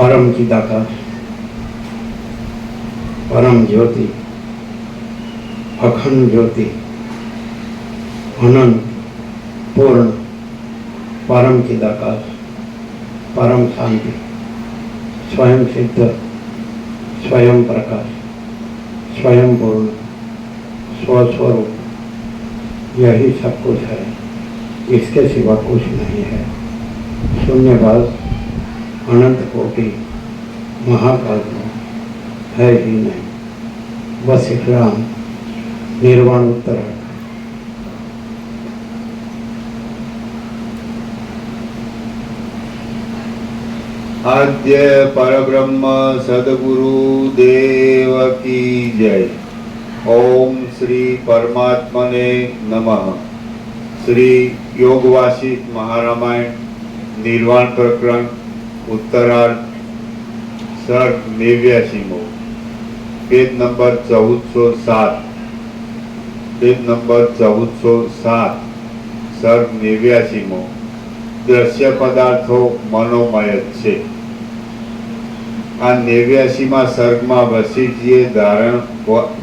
परम चिदाकाश, परम ज्योति, अखंड ज्योति, अनंत पूर्ण, परम चिदाकाश, परम शांति, स्वयं सिद्ध, स्वयं प्रकाश, स्वयं पूर्ण, स्वस्वरूप, यही सब कुछ है, इसके सिवा कुछ नहीं है। शून्यवास, अनंत कोटि, महाकाल है ही नहीं, बस एक राम निर्वाण उत्तर है। आद्य परब्रह्म सद्गुरु देव की जय। ओम श्री परमात्मने नमः। श्री योग वासिष्ठ महारामायण निर्वाण प्रकरण उत्तरार्ध सर्ग 89 पेज नंबर 1407 पेज नंबर 1407 सर्ग 89 દ્રશ્ય પદાર્થો મનોમય જ છે। આ 89મા સર્ગમાં વશિષ્ઠજીએ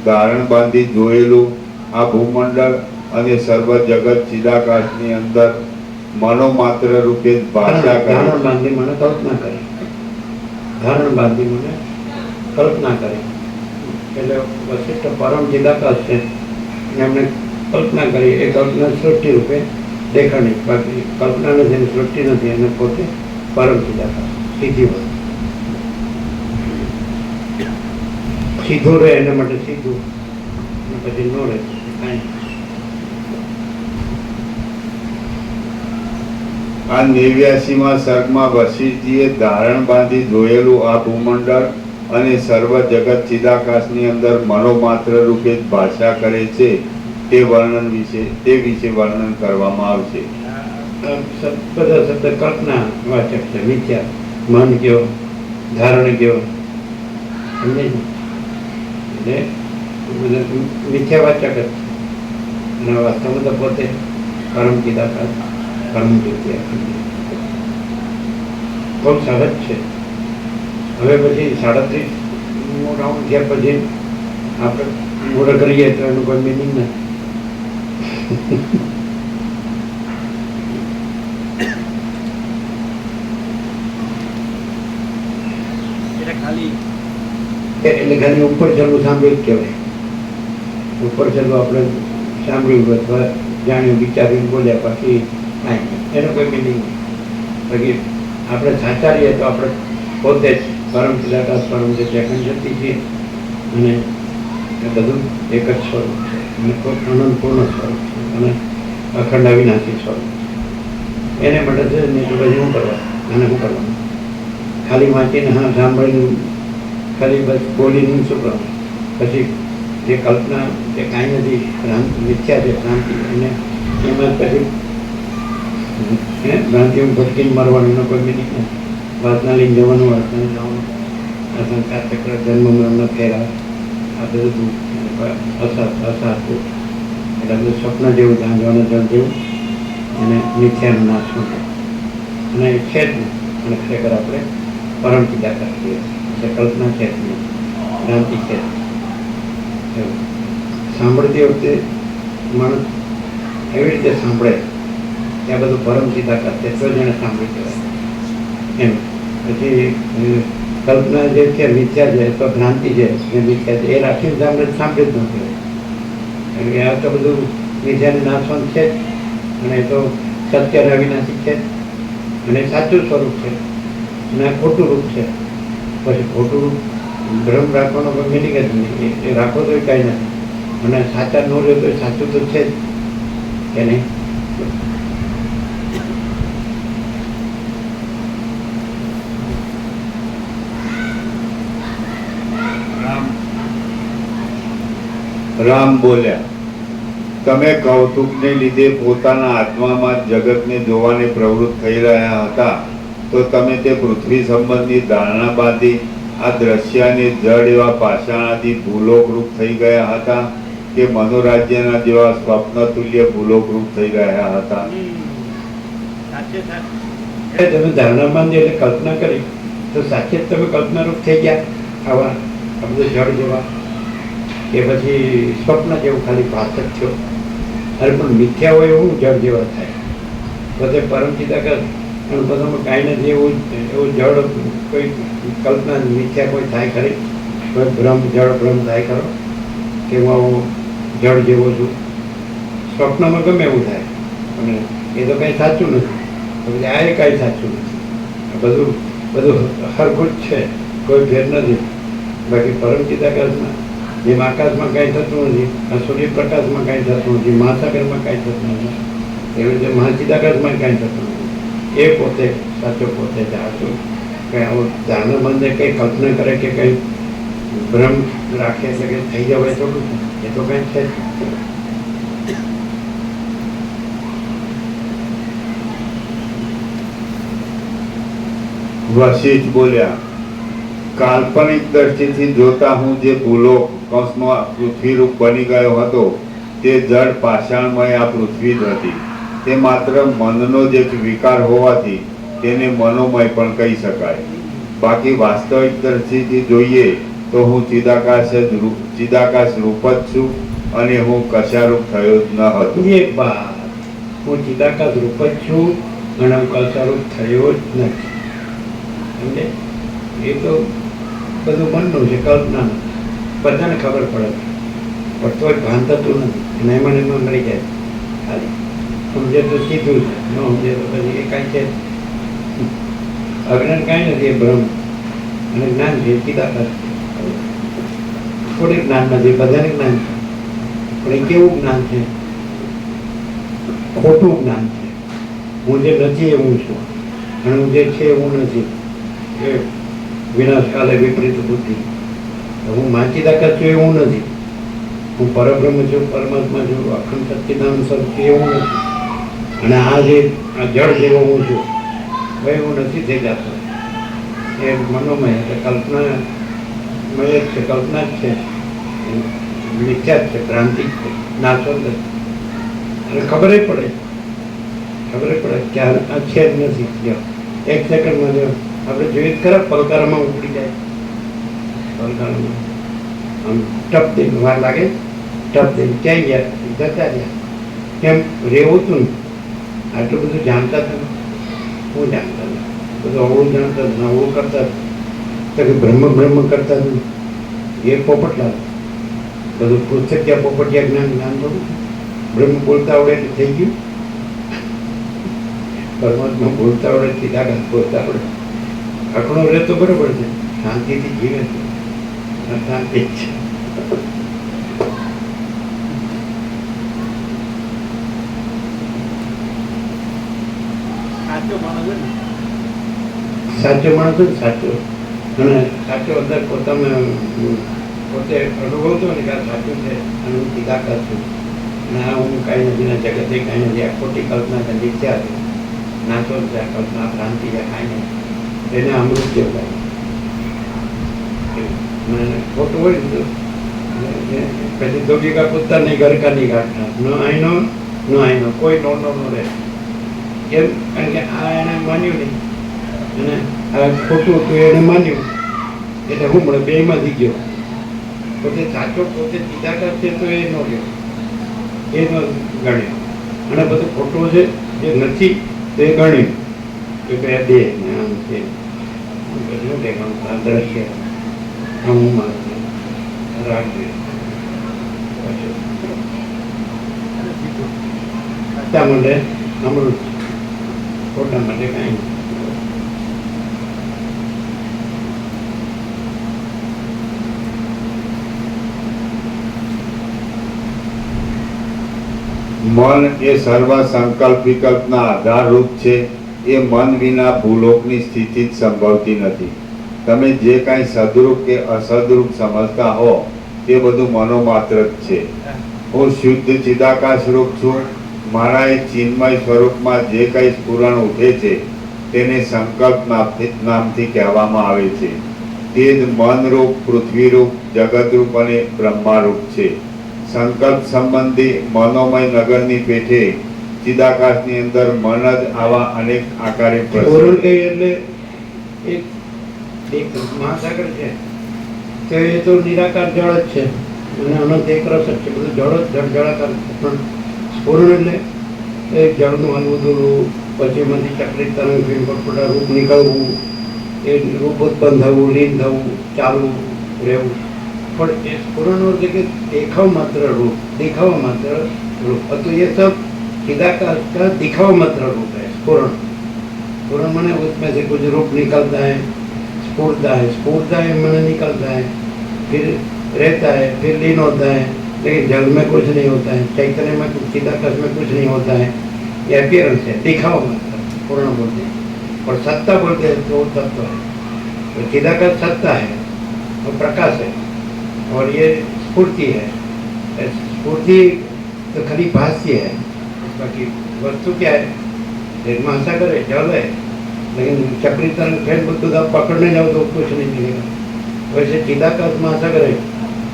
ધારણ બાંધી જોયેલું આ ભૂમંડળ અને સર્વ જગત ચિદાકાશની અંદર મનોમાત્ર રૂપે ભાષા કરે। ધારણ બાંધી મને કલ્પના કરી, ધારણ બાંધી મને કલ્પના કરી એટલે વશિષ્ઠ પરમ ચિદાકાશ છે, એમણે કલ્પના કરી। એ કલ્પના સૃષ્ટિ રૂપે દેખાણી, બાકી કલ્પના નથી, સૃષ્ટિ નથી, એને પોતે પરમ ચિદાકાશ સીધી વાત, સીધું રહે એના માટે સીધું, પછી ન રહે કાંઈ। આ 89મા સર્ગમાં વશિષ્ઠજીએ ધારણ બાંધી જોયેલું આ ભૂમંડળ અને સર્વ જગત ચિદાકાશની અંદર મનોમાત્ર રૂપે જ ભાષા કરે છે તે વિશે વર્ણન કરવામાં આવશે। બધા શબ્દ કલ્પના વાચક છે, મિથ્યા, મન કયો, ધારણ કયો, સમજે ને? એટલે બધા મિથ્યા વાચક જ છે, અને વાસ્તવમાં તો પોતે પરમ ચિદાકાશ, પરમ જ્યોતિ, બહુ સહજ છે। હવે પછી 37 રાઉન્ડ થયા પછી આપણે મોડો કરીએ તો એનું કોઈ મિનિંગ નથી। એટલે ખાલી ઉપર ચડવું સાંભળ્યું જ કહેવાય, ઉપર ચડવું આપણે સાંભળ્યું અથવા જાણ્યું, વિચાર્યું, બોલ્યા, બાકી કાંઈ એનો કોઈ મિનિંગ નહીં। બાકી આપણે સાચારીએ તો આપણે પોતે જ પરમ ચિદાકાશ, પરમ જે અખંડ શક્તિ છીએ, અને એ બધું એક જ સ્વરૂપ છે, અને અનંત પૂર્ણ સ્વરૂપ છે, અને અખંડ અવિનાશી સ્વરૂપ છે। એને માટે છે ને તો પછી શું કરવા, આને શું કરવાનું? ખાલી વાંચીને હા સાંભળીને ખાલી બસ બોલીને શું કરવાનું? પછી જે કલ્પના જે કાંઈ નથી, મિથ્યા છે, ભ્રાંતિ, અને એમાં પછી ભ્રાંતિઓ ભટકીને મરવાનું, એનો કોઈ મિનિંગ નથી। વાસના લઈને જવાનું, વાસના જવાનું, આ સંસાર ચક્ર, જન્મ મરણનો ફેરા, આ બધું અસાધું, એટલે બધું સ્વપ્ન જેવું, જ્યાં જવાનું જળ જેવું, અને મિથ્યાનો નાશ ન થાય, અને છે જ નહીં। અને ખરેખર આપણે પરમ ચિદાકાશ છીએ, એટલે કલ્પના છે જ નહીં, ભ્રાંતિ છે જ નહીં। સાંભળતી વખતે માણસ એવી રીતે સાંભળે ત્યાં બધું પરમ ચિદાકાશ છે, તો જ એને સાંભળી કહેવાય એમ। પછી કલ્પના જે છે મિથ્યા છે, તો ભ્રાંતિ છે, એ મિથ્યા છે, એ રાખીને સાંભળે સાંભળી જ ન કહેવાય, કારણ કે આ તો બધું મિથ્યાને નાશવંત છે, અને એ તો સત્ય અવિનાશી છે, અને સાચું સ્વરૂપ છે, અને આ ખોટું રૂપ છે। પછી ખોટું રૂપ ભ્રમ રાખવાનો કોઈ મિનિંગ જ નહીં, એ રાખો તો કાંઈ નથી, અને સાચા ન રહ્યો તો સાચું તો છે જ કે નહીં? રામ બોલ્યા, તમે કૌતુકને લીધે પોતાના આત્મામાં જગતને જોવાને પ્રવૃત્ત થઈ રહ્યા હતા, તો તમે તે પૃથ્વી સંબંધની ધારણા બાંધી આ દ્રશ્યને જડ એવા પાષાણાથી ભૂલોકરૂપ થઈ ગયા હતા કે મનોરાજ્યના જેવા સ્વપ્ન તુલ્ય ભૂલોકરૂપ થઈ રહ્યા હતા? તમે ધારણા બાંધી એટલે કલ્પના કરી, તો સાચે જ તમે કલ્પનારૂપ થઈ ગયા આવા આ બધું જળ જેવા, કે પછી સ્વપ્ન જેવું ખાલી ભાત જ થયો? અરે પણ મિથ્યા હોય એવું જળ જેવા થાય. બધે પરમ ચિદાકાશ અને બધામાં કાંઈ નથી એવું જળ કોઈ કલ્પના મિથ્યા કોઈ થાય ખરી? કોઈ જળ ભ્રમ થાય ખરો કે હું આવો જળ જેવો છું? સ્વપ્નમાં ગમે એવું થાય, અને એ તો કંઈ સાચું નથી. એટલે આ એ કાંઈ સાચું નથી. બધું બધું હરખું જ છે, કોઈ ફેર નથી. બાકી પરમ ચિદાકાશમાં જેમ આકાશમાં કાંઈ થતું નથી, આ સૂર્યપ્રકાશમાં કાંઈ થતું નથી, મહાસાગરમાં કાંઈ થતું નથી, એવી રીતે મહાચિદાકાશમાં કાંઈ થતું નથી. એ પોતે સાચો પોતે જાણતું. કંઈ આવું જાણવા બંને કંઈ કલ્પના કરે કે કંઈ ભ્રમ રાખે એટલે કે થઈ જવાય થોડું છે, એ તો કંઈ છે જ. વશિષ્ઠ બોલ્યા, કાલ્પનિક દ્રષ્ટિથી જોતા હું જે ભૂલોક કૌંસમાં પૃથ્વીરૂપ બની ગયો હતો તે જળ પાષાણમય આ પૃથ્વી જ હતી. તે માત્ર મનનો જ એક વિકાર હોવાથી તેને મનોમય પણ કહી શકાય. બાકી વાસ્તવિક દ્રષ્ટિથી જોઈએ તો હું ચિદાકાશ રૂપ જ છું, અને હું કશારૂપ થયો જ ન હતો. એ વાત, હું ચિદાકાશ રૂપ જ છું અને હું કશારૂપ થયો જ નથી. સમજે? એ તો બધું મનનું છે, કલ્પનાનું. બધાને ખબર પડે, પણ તોય ભાન થતું નથી. અને એમાં મળી જાય. ખાલી સમજે તો સીધું છે, ન સમજે તો પછી એ કાંઈ છે. અજ્ઞાન કાંઈ નથી, એ ભ્રમ. અને જ્ઞાન છે ચિદાકાશ. થોડી જ્ઞાન નથી, બધાને જ્ઞાન છે. પણ એ કેવું જ્ઞાન છે? ખોટું જ્ઞાન છે. હું જે નથી એ હું છું, અને હું જે છે એવું નથી. એ વિનાશકાલે વિપરીત બુદ્ધિ. હું માચિદાકાશ છું એવું નથી. હું પરબ્રહ્મ છું, પરમાત્મા છું, અખંડ સચ્ચિદાનંદ સ્વરૂપ છું એવું નથી. અને આ જે આ જળ જેવો હું છું, ભાઈ હું નથી થઈ જતો. એ મનોમય એટલે કલ્પનામય જ છે, કલ્પના જ છે, મિથ્યા જ છે, ભ્રાંતિ જ છે, નાશવંત જ. અને ખબર પડે કે આ છે જ નથી. એક સેકન્ડમાં જો આપણે જોઈએ ખરા, પલકારામાં ઉપડી જાય. પલકારામાં આમ ટપ દઈને વાર લાગે, ટપ દઈને ક્યાંય ગયા, જતા રહ્યા. કેમ રહેવું હતું ને? આટલું બધું જાણતા હતા ને? હું જાણતા હતા બધું, અવળું જાણતા હતા, અવળું કરતા હતા. કે બ્રહ્મ કરતા હતું એ પોપટલાલ. બધું પૃથ્યા પોપટિયા જ્ઞાન થોડું. બ્રહ્મ બોલતા આવડે એટલે થઈ ગયું. પરમાત્મા બોલતા આવડે, ચિદાકાશ બોલતા આવડે. આખણો રહે તો બરોબર છે, શાંતિથી જીવે છે, શાંતિ જ છે. સાચો માણસ ને સાચો, અને સાચો અંદર પોતે અનુભવતો ને કે આ સાચું છે, અને હું ચિદાકાશ છું, અને આ હું કાંઈ નથી, ના જગતે કાંઈ નથી, આ ખોટી કલ્પના છે, મિથ્યા છે, નાશો છે, આ કલ્પના ભ્રાંતિ છે, કાંઈ નહીં. એને અમૃત જેવું લાગે. ખોટું હોય ને પછી દો ભેગા કૂદતા નહીં, ગરકા નહીં કાઢતા, ન આઈનો કોઈ નો રહે. કેમ? કારણ કે આ એને માન્યું નહીં, અને આ ખોટું હતું એને માન્યું, એટલે હું મળે બેમાંથી ગયો. પોતે સાચો, પોતે ચિદાકાશ છે તો એ ન ગયો, એ ન ગણ્યો. અને બધું ખોટું છે જે નથી તો એ ગણ્યું કે બે આમ છે. દ્રશ્ય હું રાખજે ખોટા માટે અમૃત, ખોટા માટે કાંઈ. મન એ સર્વ સંકલ્પ વિકલ્પના આધારરૂપ છે. એ મન વિના ભૂલોકની સ્થિતિ જ સંભવતી નથી. તમે જે કાંઈ સદરૂપ કે અસદરૂપ સમજતા હો તે બધું મનોમાત્ર જ છે. હું શુદ્ધ ચિદાકાશ રૂપ છું. મારા એ ચિન્મય સ્વરૂપમાં જે કંઈ સ્ફુરણ ઉઠે છે તેને સંકલ્પ નામથી કહેવામાં આવે છે. તે જ મનરૂપ, પૃથ્વીરૂપ, જગતરૂપ અને બ્રહ્મારૂપ છે. સંકલ્પ સંબંધી મનોમય નગરની પેઠે ચિદાકાશની અંદર મન જ આવા અનેક આકારે એટલે એક એક મહાસાગર છે તો એ તો નિરાકાર જળ જ છે અને અનંત એક રસ જ છે, બધું જળ જ જળાકાર છે. પણ સ્ફુરણ એટલે એ જળનું હલવું દૂરવું, પછી એમાંથી ચક્રી તરંગ ફીણ પટપટા રૂપ નીકળવું, એ રૂપ ઉત્પન્ન થવું, લીન થવું, ચાલવું, રહેવું. પણ એ સ્ફુરણનો અર્થ કે દેખાવ માત્ર रूप, दिखावा मात्र रूप, तो ये सब चिदाकाश का दिखावा मात्र रूप है स्फुरण. स्फुरण माने उसमें से कुछ रूप निकलता है, स्फुरता है माने निकलता है, फिर रहता है, फिर लीन होता है, लेकिन जल में कुछ नहीं होता है, चैतन्य में कुछ, चिदाकाश में कुछ नहीं होता है. ये अपीयरेंस है, दिखावा मात्र स्फुरण बोलते हैं. और सत्ता बोलते हैं तो तत्व है. तो चिदाकाश सत्ता है और प्रकाश है, और ये स्फूर्ति है. स्फूर्ति तो खाली भाष्य है, बाकी वस्तु क्या है? एक महासागर है, जल है, लेकिन चक्री तरंग फेंक बुद्ध आप पकड़ने जाओ तो कुछ नहीं मिलेगा. वैसे चिदाकाश महासागर है,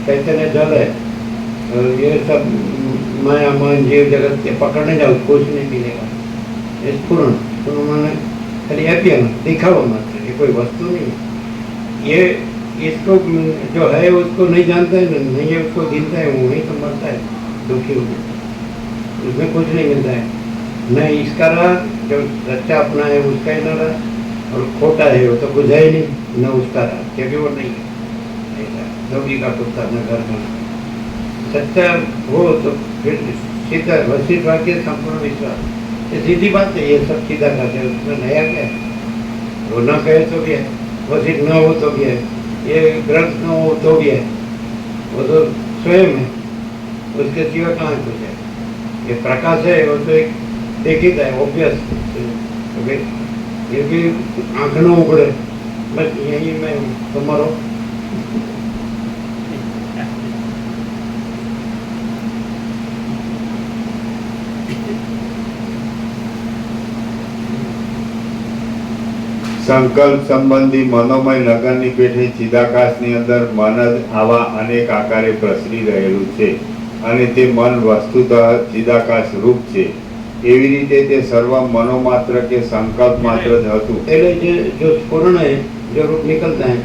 चैतन्य जल है, और ये सब माया मन जीव जगत के पकड़ने जाओ कुछ नहीं मिलेगा. स्फुरण माने खाली अपीयरेंस, दिखावा मात्र, ये कोई वस्तु नहीं है. ये इसको जो है उसको नहीं जानता है, नहीं है उसको गिनता है, वो वहीं तो मरता है दुखी होकर. उसमें कुछ नहीं मिलता है, न इसका रहा जो सच्चा अपना है उसका ही न रहा, और खोटा है वो तो कुछ है ही नहीं, न उसका रहा क्योंकि वो नहीं है. ऐसा धोबी का कुत्ता न घर में. सच्चा हो तो फिर सीधा वसिष्ठ वाक्य संपूर्ण विश्वास, ये सीधी बात है. ये सब सीधा करते हैं, उसमें नया क्या है? वो न कहे तो भी है, वसिष्ठ न हो तो भी है, ये ग्रंथ न हो तो भी है, वो तो स्वयं है, उसके सिवा कहाँ कुछ है. ये प्रकाश है वो तो एक देखित है, ऑब्वियस. ये भी आँख न उगड़े, बस यही मैं तुम्हारो સંકલ્પ સંબંધી મનોમય નગરની પેઠે ચિદાકાશની અંદર મન જ આવા અનેક આકારે પ્રસરી રહેલું છે, અને તે મન વસ્તુતઃ ચિદાકાશ રૂપ છે. એવી રીતે તે સર્વ મનોમાત્ર કે સંકલ્પ માત્ર જ હતું. पहले जो स्फुरण है, जो रूप निकलता है,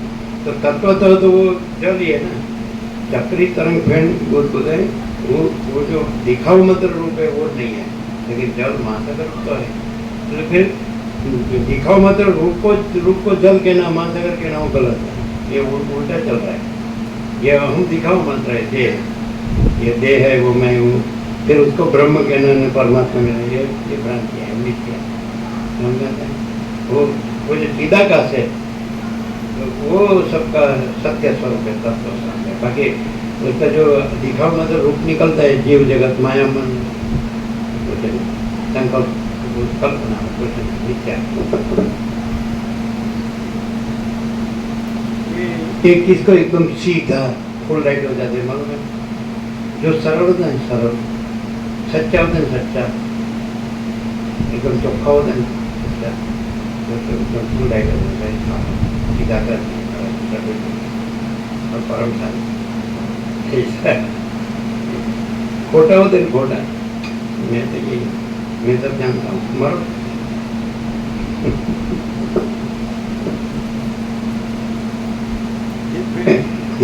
तो तत्वतः तो वो जल ही है ना. चक्री तरंग फेंड बुद्ध है, वो जो दिखाव मात्र रूप है वो नहीं है, लेकिन जल महासागर तो है. तो फिर दिखाव मात्र रूप को जल कहना, महासागर कहना वो गलत है. ये उल्टा चल रहा है. ये अहम दिखाव मात्र है, देह, ये देह है, वो मैं हूँ. फिर उसको ब्रह्म कहना, परमात्मा कहना, ये भ्रांति है, मिथ्या है. समझाते हैं? वो जो चिदाकाश है वो सबका सत्य स्वरूप है, तत्व स्वरूप है. बाकी उसका जो दिखाव मात्र रूप निकलता है, जीव जगत माया मन कुछ संकल्प कल्पना कुछ मिथ्या. एक किसको एकदम सीधा फुल राइट हो जाते मालूम है? जो सरल होता है सरल, सच्चा होता है सच्चा, एकदम चोखा होता है सच्चा, एकदम फुल राइट हो जाता है, सीधा कर और परम शांति. खोटा होता है खोटा. मैं तो यही मैं सब जानता हूँ. मरो.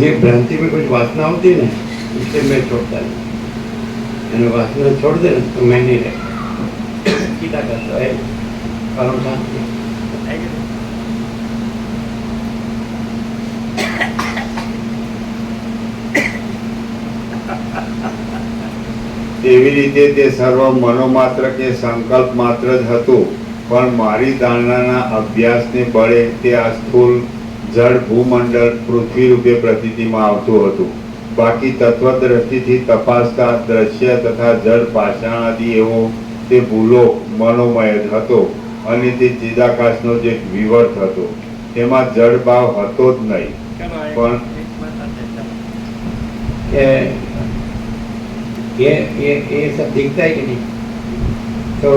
ये भ्रांति में कुछ वासना होती है ना, इससे मैं छोड़ता नहीं. मैंने वासना छोड़ दे तो मैं नहीं रहता. सीधा करता है परम शांति. એવી રીતે તે સર્વ મનોમાત્ર કે સંકલ્પ માત્ર જ હતું, પણ મારી ધારણાના અભ્યાસને બળે તે આ સ્થૂળ જળ ભૂમંડળ પૃથ્વી રૂપે પ્રતીતિમાં આવતું હતું. બાકી તત્વદ્રષ્ટિથી તપાસતા દ્રશ્ય તથા જળ પાષાણાદિ એવો તે ભૂલો મનોમય જ હતો, અને તે ચિદાકાશનો જ એક વિવર્ત હતો. તેમાં જળ ભાવ હતો જ નહીં. પણ ये सब दिखता है कि नहीं? तो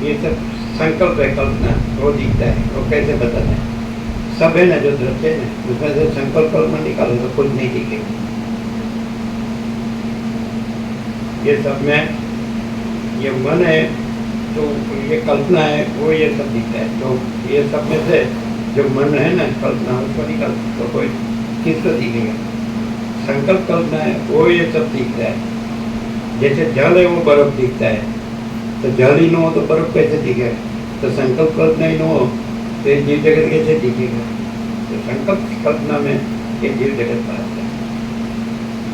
ये सब संकल्प है, कल्पना, वो दिखता है. वो कैसे बताते हैं? सब है ना जो दृश्य है ना, उसमें से संकल्प कल्पना निकालो तो कुछ नहीं दिखेगा. ये सब में ये मन है, तो ये कल्पना है, वो ये सब दिखता है. तो ये सब में से जो मन है ना कल्पना उसको निकाल तो कोई किसको दिखेगा? संकल्प कल्पना है वो ये सब दिखता है। जैसे जल है वो बर्फ दिखता है, तो जल ही न हो तो बर्फ कैसे दिखेगा? तो संकल्प कल्पना ही न हो तो ये जीव जगत कैसे दिखेगा? तो संकल्प कल्पना में ये जीव जगत बात है,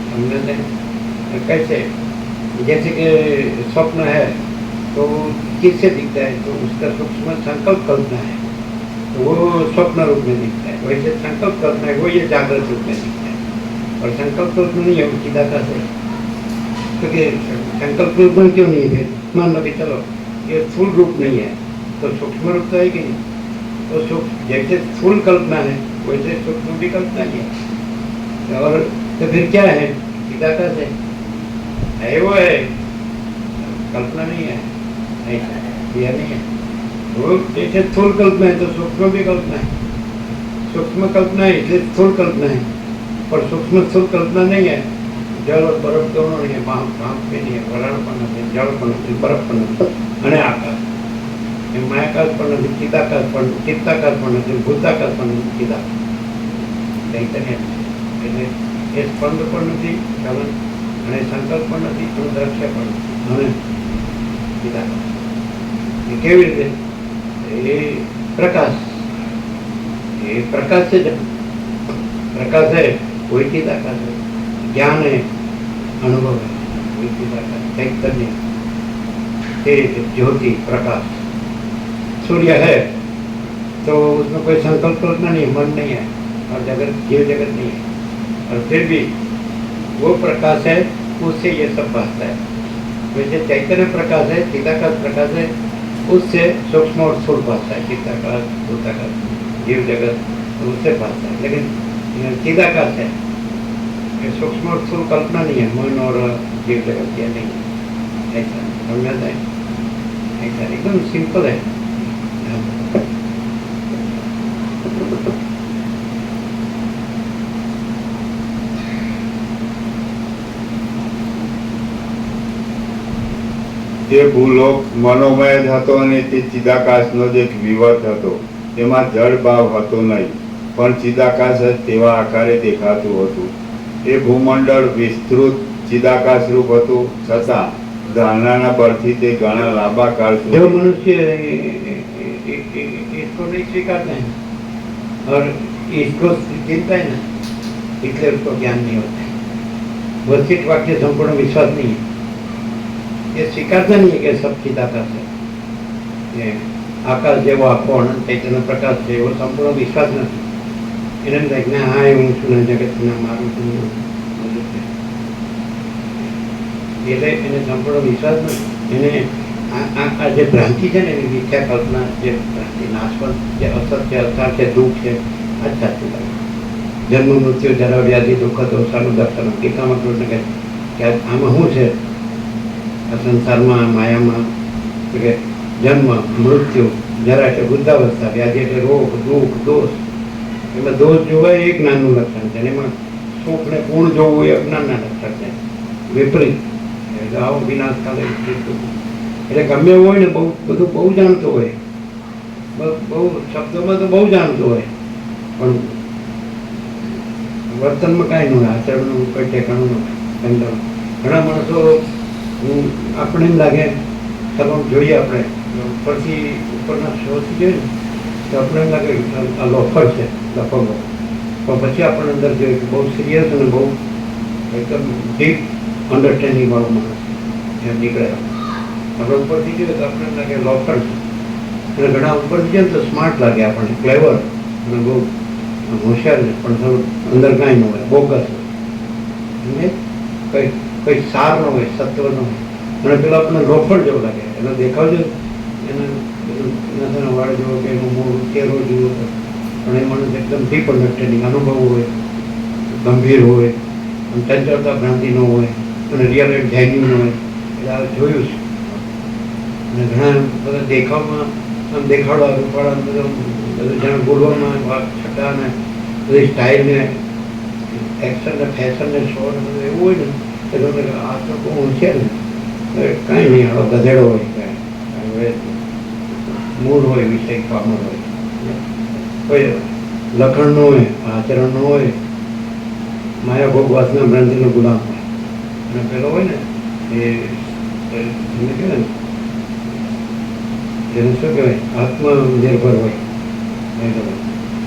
समझते हैं? कैसे? जैसे कि स्वप्न है तो किससे दिखता है? तो उसका सूक्ष्म संकल्प कल्पना है तो वो स्वप्न रूप में दिखता है। वैसे संकल्प कल्पना है वो ये जागृत रूप में दिखता है। और संकल्प कल्पना नहीं है वो चिदाकाश है। क्योंकि संकल्प कल्पना क्यों नहीं है? मान लो कि चलो ये स्थूल रूप नहीं है तो सूक्ष्म रूप तो है कि नहीं? तो जैसे स्थूल कल्पना है वैसे सूक्ष्म भी कल्पना ही है। और तो फिर क्या है? चिदाकाश है वो है, कल्पना नहीं है, यह नहीं है। वो जैसे स्थूल कल्पना है तो सूक्ष्म भी कल्पना है। सूक्ष्म कल्पना है इसलिए स्थूल कल्पना है, और सूक्ष्म स्थूल कल्पना नहीं है। जल और बर्फ दोनों नहीं है, भाप भी नहीं है, वराळ पण નથી, જળ પણ નથી, બરફ પણ નથી, અને આકાશ એ માયાકાશ પણ નથી, ચિદાકાશ પણ ચિત્તાકાશ પણ નથી, ભૂતાકાશ પણ નથી, ચિદાકાશ ચૈતન્ય એટલે એ સ્પંદ પણ નથી, ચલન અને સંકલ્પ પણ નથી, અને દ્રશ્ય પણ નથી, અને ચિદાકાશ એ કેવી રીતે? એ પ્રકાશ છે, प्रकाश है वही चिदाकाश है, ज्ञान है, अनुभव है, वही चिदाकाश, चैतन्य, तेज, ज्योति, प्रकाश। सूर्य है तो उसमें कोई संकल्प कल्पना नहीं, मन नहीं है, और जगत जीव जगत नहीं है, और फिर भी वो प्रकाश है, उससे ये सब भासता है। वैसे चैतन्य प्रकाश है, चिदाकाश प्रकाश है, उससे सूक्ष्म और स्थूल भासता है, चिदाकाश, भूताकाश, जीव जगत उससे भासता है। लेकिन चिदाकाश है, सूक्ष्म और स्थूल कल्पना नहीं है, मन और जीव जगत यह नहीं है। ऐसा समझाता है, ऐसा एकदम सिंपल है। જે ભૂલોક મનોમય જ હતો અને તે ચિદાકાશનો જ એક વિવર્ત હતો, તેમાં જળ ભાવ હતો નહીં, પણ ચિદાકાશ જ તેવા આકારે દેખાતું હતું। એ ભૂમંડળ વિસ્તૃત ચિદાકાશ રૂપ હતું, છતાં ધારણાના પરથી તે ઘણા લાંબા કાળ जो સુધી मनुष्य इसको नहीं स्वीकारते हैं और इसको चिंता है ना, इसलिए उसको ज्ञान नहीं होता है। वर्षित वाक्य संपूर्ण विश्वास नहीं है, ये स्वीकारता नहीं है कि सब चिदाकाश है। ये आकाश जेवो आखो अनंत चैतन्य प्रकाश है वो संपूर्ण विश्वास नहीं। એને લાગે હા હું છું ને જગતના મારું છું એટલે એને સંપૂર્ણ વિશ્વાસ નથી। એને આ જે ભ્રાંતિ છે ને એની મિથ્યા કલ્પના, જે ભ્રાંતિ નાશવંત, જે અસત્ય, અસાર છે, દુઃખ છે, આ જ સાચું લાગે। જન્મ મૃત્યુ જરા વ્યાધિ દુઃખ દોષાનું દર્શન ગીતામાં કૃષ્ણ કહે કે આમાં શું છે? આ સંસારમાં, માયામાં કે જન્મ મૃત્યુ, જરા એટલે વૃદ્ધાવસ્થા, વ્યાધિ એટલે રોગ, દુઃખ, દોષ। એમાં દોષ જોવા એ જ્ઞાનનું લક્ષણ છે, એમાં સુખ ને ગુણ જોવું એ અજ્ઞાનના લક્ષણ છે, વિપરીત। એટલે આવો વિનાશ કાલે એટલે ગમે એવું હોય ને બધું બહુ જાણતો હોય, બહુ શબ્દોમાં તો બહુ જાણતો હોય, પણ વર્તનમાં કાંઈ ન હોય, આચરણનું કોઈ ઠેકાણું ન હોય। ઘણા માણસો આપણે એમ લાગે ચાલો જોઈએ, આપણે ઉપરથી ઉપરના શોથી જોઈએ ને તો આપણે એમ લાગે આ લોફર છે, લફંગો, પણ પછી આપણને અંદર જોઈએ કે બહુ સિરિયસ અને બહુ એકદમ ડીપ અન્ડરસ્ટેન્ડિંગ વાળો માણસ એમ નીકળે। આપણે ઉપરથી જોઈએ તો આપણે એમ લાગે લોફર છે, અને ઘણા ઉપરથી જોઈએ તો સ્માર્ટ લાગે આપણને, ક્લેવર અને બહુ હોશિયાર છે, પણ થોડું અંદર કાંઈ ન હોય, બોગસ હોય, કંઈ સાર ન હોય, સત્વ ન હોય, અને પેલા આપણને લોફર જેવું લાગે। એનો દેખાવ છે એના વાળ જેવો કે એનું મોઢું ચહેરો જેવો, પણ એ માણસ એકદમ ડીપ અન્ડરસ્ટેન્ડિંગ, અનુભવ હોય, ગંભીર હોય, ચંચળતા ભ્રાંતિ ન હોય, અને રિયલ એન્ડ જેન્યુન હોય। એટલે આ જોયું છે। અને ઘણા બધા દેખાવમાં આમ દેખાડવા રૂપાળા બધું જાણે બોલવામાં વાત છટા ને બધી સ્ટાઇલ ને એક્શન ને ફેશન ને શો ને બધું એવું હોય ને કે તમે આ તો બહુ હોશિયાર ને કાંઈ નહીં, આડો ગધેડો હોય, કાંઈ મૂળ હોય, વિષય કામર હોય, કોઈ લખણ ન હોય, આચરણ ન હોય, માયા ભોગ વાસના ભ્રાંતિનો ગુલામ હોય. અને પેલો હોય ને એ એને કહેવાય ને, એને શું કહેવાય, આત્મનિર્ભર હોય.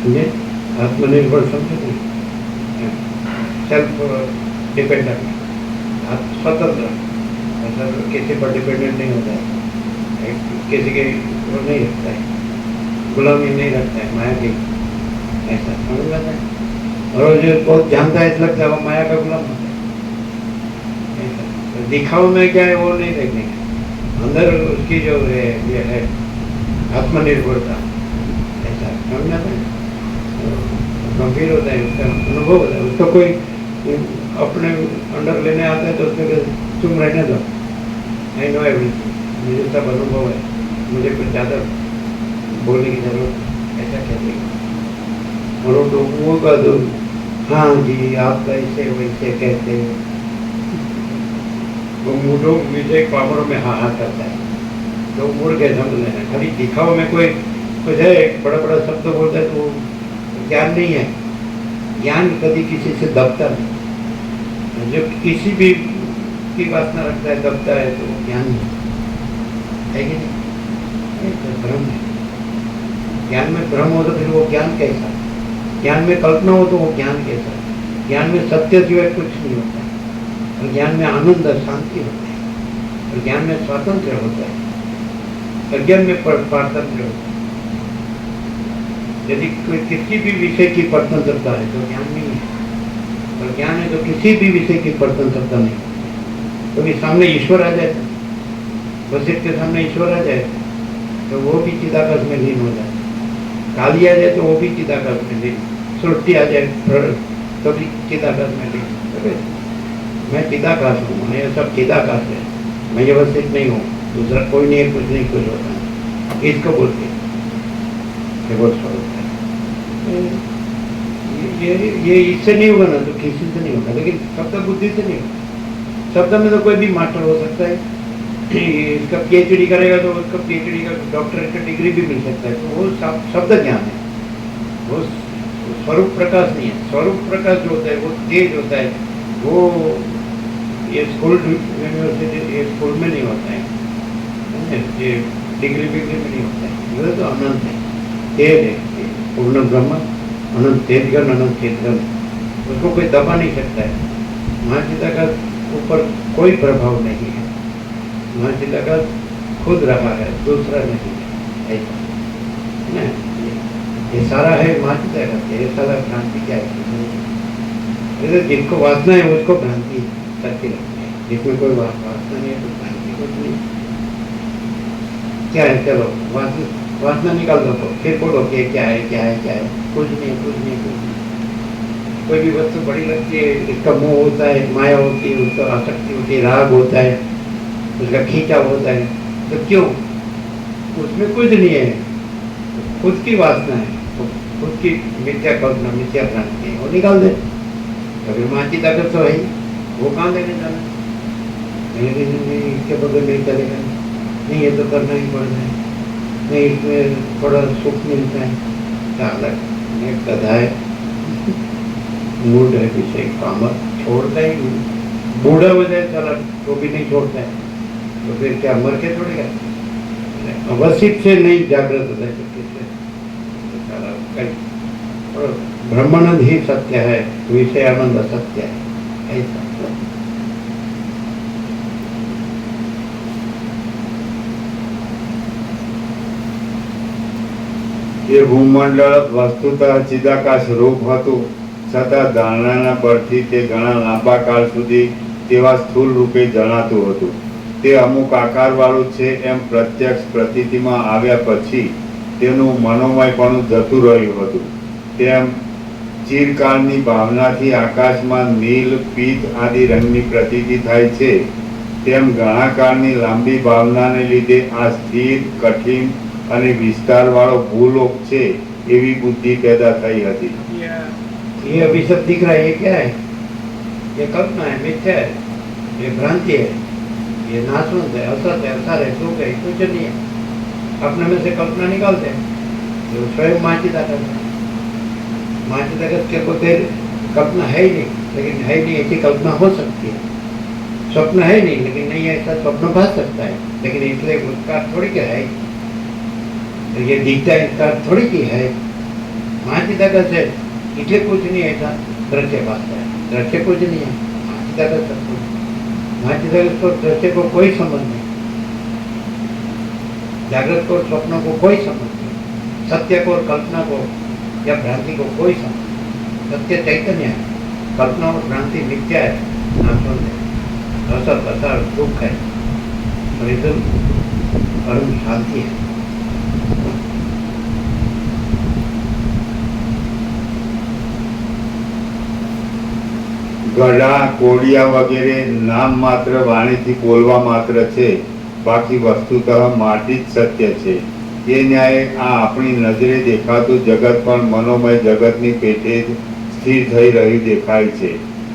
સમજે? आत्मनिर्भर समझे नहीं, सेल्फ डिपेंडेंट, स्वतंत्र, मतलब किसी पर डिपेंडेंट नहीं होता है, किसी के वो नहीं रखता है, गुलामी नहीं रखता है माया की, ऐसा समझ में आता है. और जो बहुत जानता है लगता है वो माया का गुलाम होता है. ऐसा तो दिखाव में क्या है वो नहीं देखने का, अंदर उसकी जो है ये है आत्मनिर्भरता, ऐसा समझ में आता है. गंभीर होता है, उसका अनुभव होता है. उसको कोई अपने अंडर लेने आता है तो उसको चुप रहने दो, आई नो एवरीथिंग, मुझे सब अनुभव है, मुझे कुछ ज़्यादा बोलने की जरूरत, ऐसा कहते हैं. और वो लोगों का तो हाँ जी आप कैसे वैसे कहते हैं, वो मूढ़ों विजय पामरों में हाँ हाँ करता है, तो मुड़ के समझ लेना. खाली दिखाओ में कोई कुछ है, बड़ा बड़ा शब्द बोलता है तो ज्ञान नहीं है. ज्ञान कभी किसी से दबता नहीं. जो किसी भी की वासना रखता है, दबता है, तो ज्ञान नहीं है कि नहीं? तो भ्रम है. ज्ञान में भ्रम हो तो फिर वो ज्ञान कैसा? ज्ञान में कल्पना हो तो वो ज्ञान कैसा? ज्ञान में सत्य सिवाय कुछ नहीं होता है. और ज्ञान में आनंद और शांति होता है. और ज्ञान में स्वातंत्र होता है. अज्ञान में पारतंत्र होता है. यदि कोई किसी भी विषय की परतंत्रता है तो ज्ञान नहीं है. और ज्ञान है तो किसी भी विषय की परतंत्रता नहीं. तो भी सामने ईश्वर आ जाए, वशिष्ठ के सामने ईश्वर आ जाए तो वो भी चिदाकाश में लीन हो जाए. काली आ जाए तो वो भी चिदाकाश में लीन. सृष्टि आ जाए तो भी चिदाकाश में लीन. मैं चिदाकाश हूँ, मैं ये सब चिदाकाश है, मैं ये वशिष्ठ नहीं हूँ, दूसरा कोई नहीं है, कुछ नहीं कुछ होता है. इसको बोलते हैं केवल स्वरूप है. ये इससे नहीं होगा ना तो किसी से नहीं होगा. लेकिन शब्द बुद्धि से नहीं होगा. शब्द में तो कोई भी मास्टर हो सकता है, इसका पीएचडी करेगा तो उसका पीएचडी का डॉक्टरेट का डिग्री भी मिल सकता है. तो वो शब्द ज्ञान है, वो स्वरूप प्रकाश नहीं है. स्वरूप प्रकाश जो होता है वो तेज होता है. वो ये स्कूल यूनिवर्सिटी ये स्कूल में नहीं होता है, ये डिग्री में नहीं होता है. ये तो अनंत है, तेज है, पूर्ण ब्रह्म, अनंत तेजगन, अनंत चेतगन. उसको कोई दबा नहीं सकता है. महाचिता का ऊपर कोई प्रभाव नहीं है. महाचिता का खुद रहा है, दूसरा नहीं है. ऐसा है ना. ये सारा है महाचिता का. ये सारा भ्रांति क्या है? जिसको वासना है उसको भ्रांति करती रहती है. जिसमें कोई वासना नहीं है तो भ्रांति कुछ नहीं. क्या है? चलो वासना निकाल दो तो फिर बोलो कि क्या है क्या है क्या है. कुछ नहीं कुछ नहीं कुछ नहीं. कोई भी वस्तु बड़ी लगती है, इसका मोह होता है, माया होती है, उसका आसक्ति होती है, राग होता है, उसका खींचाव होता है. तो क्यों? उसमें कुछ नहीं है, खुद की वासना है, खुद की मिथ्या कल्पना, मिथ्या भ्रांति है, वो निकाल दे. तो फिर माँ की ताकत तो है ही, वो कहाँ लेने जाना? नहीं इसके बगैर नहीं चलेगा, नहीं ये तो करना ही पड़ना है, नहीं इसमें थोड़ा सुख मिलता है. चालक एक गधा है, मूड है विषय काम छोड़ता ही नहीं. बूढ़ा हो जाए चालक तो भी नहीं छोड़ता है. तो फिर क्या मर के छोड़ेगा? अवशिष्ट से नहीं जागृत होता है किससे? और ब्रह्मानंद ही सत्य है, विषय आनंद असत्य है. ऐसा એ ભૂમંડળ વસ્તુતઃ ચિદાકાશ રૂપ હતું, છતાં ધારણાના પરથી તે ઘણા લાંબા કાળ સુધી તેવા સ્થૂળ રૂપે જણાતું હતું. તે અમુક આકારવાળું છે એમ પ્રત્યક્ષ પ્રતીતિમાં આવ્યા પછી તેનું મનોમયપણું જતું રહ્યું હતું. તેમ ચિરકાળની ભાવનાથી આકાશમાં નીલ, પીત આદિ રંગની પ્રતીતિ થાય છે, તેમ ઘણા કાળની લાંબી ભાવનાને લીધે આ સ્થિર, કઠિન અને વિસ્તારવાળો ભૂલોક છે એવી બુદ્ધિ पैदा થઈ હતી. ये अभी सब दिख रहा है. ये क्या है? ये कल्पना है, मिथ्या है, ये भ्रांति है, ये नाशवंत है, असत है, असार है, सुख है, कुछ नहीं है. अपने में से कल्पना निकालते हैं, जो स्वयं माचिता करता है. मानसिक जगत के पोते कल्पना है ही नहीं, लेकिन है ही नहीं ऐसी कल्पना हो सकती है। स्वप्न है नहीं, लेकिन नहीं ऐसा स्वप्न भास सकता है, लेकिन इसलिए उसका थोड़ी क्या है, तो ये दिखता है इसका थोड़ी की है। मानसिक जगत है इसलिए कुछ नहीं ऐसा दृश्य भासता है, दृश्य कुछ नहीं है, मानसिक जगत सब कुछ। मानसिक जगत को दृश्य को कोई संबंध नहीं, जागृत को स्वप्नों को कोई संबंध नहीं, सत्य को और कल्पना को या भ्रांति को कोई संबंध नहीं। सत्य चैतन्य है, कल्पना और भ्रांति मिथ्या है, नाशवंत है, असत असर दुख है, और एकदम परम शांति है। ગળા કોડિયા વગેરે નામ માત્ર વાણીથી બોલવા માત્ર છે, બાકી વસ્તુતઃ માટી જ સત્ય છે। એ ન્યાય આ આપણી નજરે દેખાતું જગત પણ મનોમય જગતની પેટે જ સ્થિર થઈ રહ્યું દેખાય છે,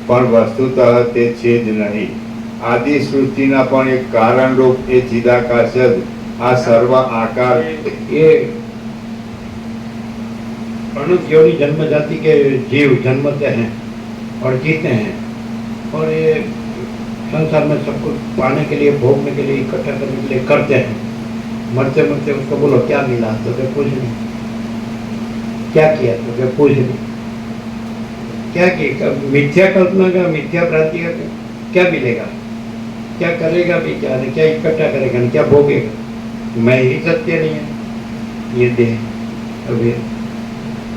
પણ વસ્તુતઃ તે છે જ નહીં। આદિ સૃષ્ટિના પણ એક કારણરૂપ એ ચિદાકાશ જ આ સર્વ આકાર। ये अनंत योनि जन्म जाति के जीव जन्मते हैं और जीते हैं, और ये संसार में सब कुछ पाने के लिए, भोगने के लिए, इकट्ठा करने के लिए करते हैं। मरते मरते उसको बोलो क्या मिला, तो क्या कुछ नहीं। क्या किया, तो क्या कुछ नहीं। क्या किया, मिथ्या कल्पना का, मिथ्या भ्रांति का क्या मिलेगा, क्या करेगा भी, क्या नहीं, क्या इकट्ठा करेगा नहीं, क्या भोगेगा। मैं ही सत्य नहीं है, ये देह। अभी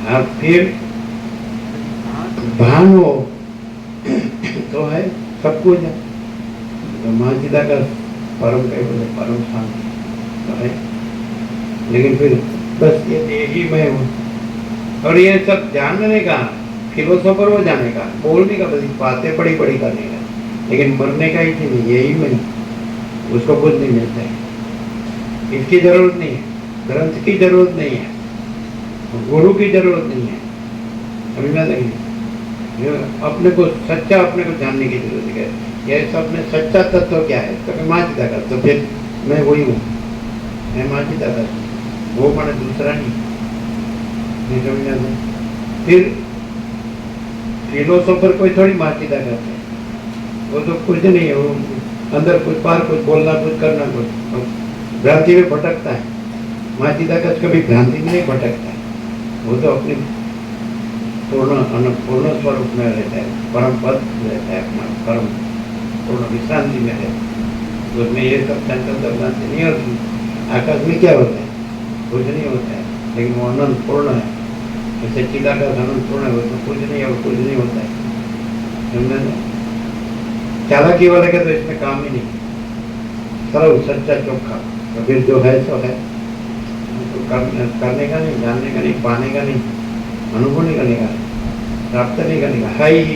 आप फिर भान हो तो है सब कुछ है, तो महाचिदा का परम कह बोले परम शांति तो है, लेकिन फिर बस ये देह ही मैं हूँ। और ये सब जानने का, फिलोसोफर वो जाने का, बोलने का, बस बातें बड़ी बड़ी करने का, लेकिन मरने का ही नहीं, यही मैं, उसको कुछ नहीं मिलता है। इसकी जरूरत नहीं है, ग्रंथ की जरूरत नहीं है, गुरु की जरूरत नहीं है। अभी मैं देखें अपने को सच्चा, अपने को जानने की जरूरत है। ये सब में सच्चा तत्व क्या है, तो मैं माचिदा का, तो फिर मैं वही हूँ, मैं माचिदा का, वो मैंने दूसरा नहीं समझा। फिर फिलोसोफर कोई थोड़ी माचिदा करते हैं, वो तो कुछ नहीं है, वो अंदर कुछ बाहर कुछ बोलना, कुछ करना, कुछ भ्रांति में भटकता है। माचिदा का कभी भ्रांति में नहीं भटकता है, वो तो अपनी पूर्ण स्वरूप में रहता है, परम पद रहता है, अपना परम पूर्ण विश्रांति में रहता है। उसमें ये सब संकल्प भ्रांति नहीं होती। आकाश में क्या होता है, कुछ नहीं होता है, लेकिन वो अनंत पूर्ण है। जैसे चिदाकाश अनंत पूर्ण है, उसमें कुछ नहीं है, वो कुछ नहीं होता है। समझे? चालाकी वाले का तो इसमें काम ही नहीं, सरल सच्चा चोखा, तो फिर जो है सो है, तो करने का नहीं, जानने का नहीं, पाने का नहीं, अनुभव नहीं करने का, प्राप्त नहीं करने का, है ही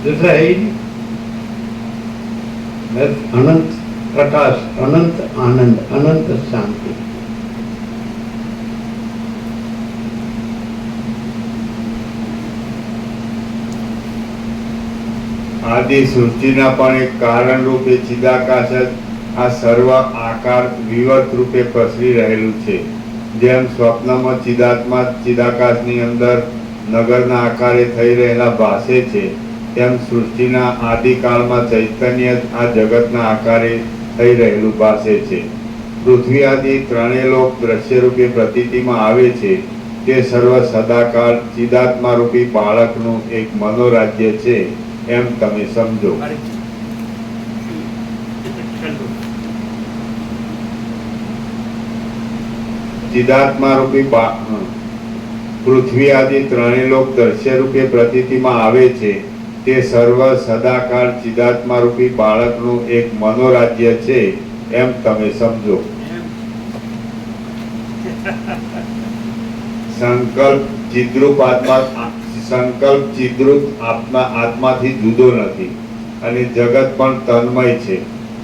दूसरा है ही नहीं। बस अनंत प्रकाश, अनंत आनंद, अनंत शांति। આદિ સૃષ્ટિના પણ એક કારણ રૂપે ચિદાકાશ જ આ સર્વ આકાર વિવત રૂપે પ્રસરી રહેલું છે। જેમ સ્વપ્નમાં ચિદાત્મા ચિદાકાશની અંદર નગરના આકારે થઈ રહેલા ભાસે છે, તેમ સૃષ્ટિના આદિકાળમાં ચૈતન્ય આ જગતના આકારે થઈ રહેલું ભાસે છે। પૃથ્વી આદિ ત્રણેય લોક દ્રશ્યરૂપે પ્રતીતિમાં આવે છે, તે સર્વ સદાકાળ ચિદાત્મા રૂપી બાળકનું એક મનોરાજ્ય છે, એમ તમે સમજો। ચિદાત્મા રૂપી પૃથ્વી આદि ત્રણેય લોક દ્રશ્ય રૂપે પ્રતીતિમાં આવે છે, તે સર્વ સદાકાળ ચિદાત્મા રૂપી બાળકનું એક મનોરાજ્ય છે, એમ તમે સમજો। સંકલ્પ ચિદ્રૂપ આત્મા, સંકલ્પ ચિદ્રૂપ આત્માથી જુદો નથી, અને જગત પણ તન્મય છે।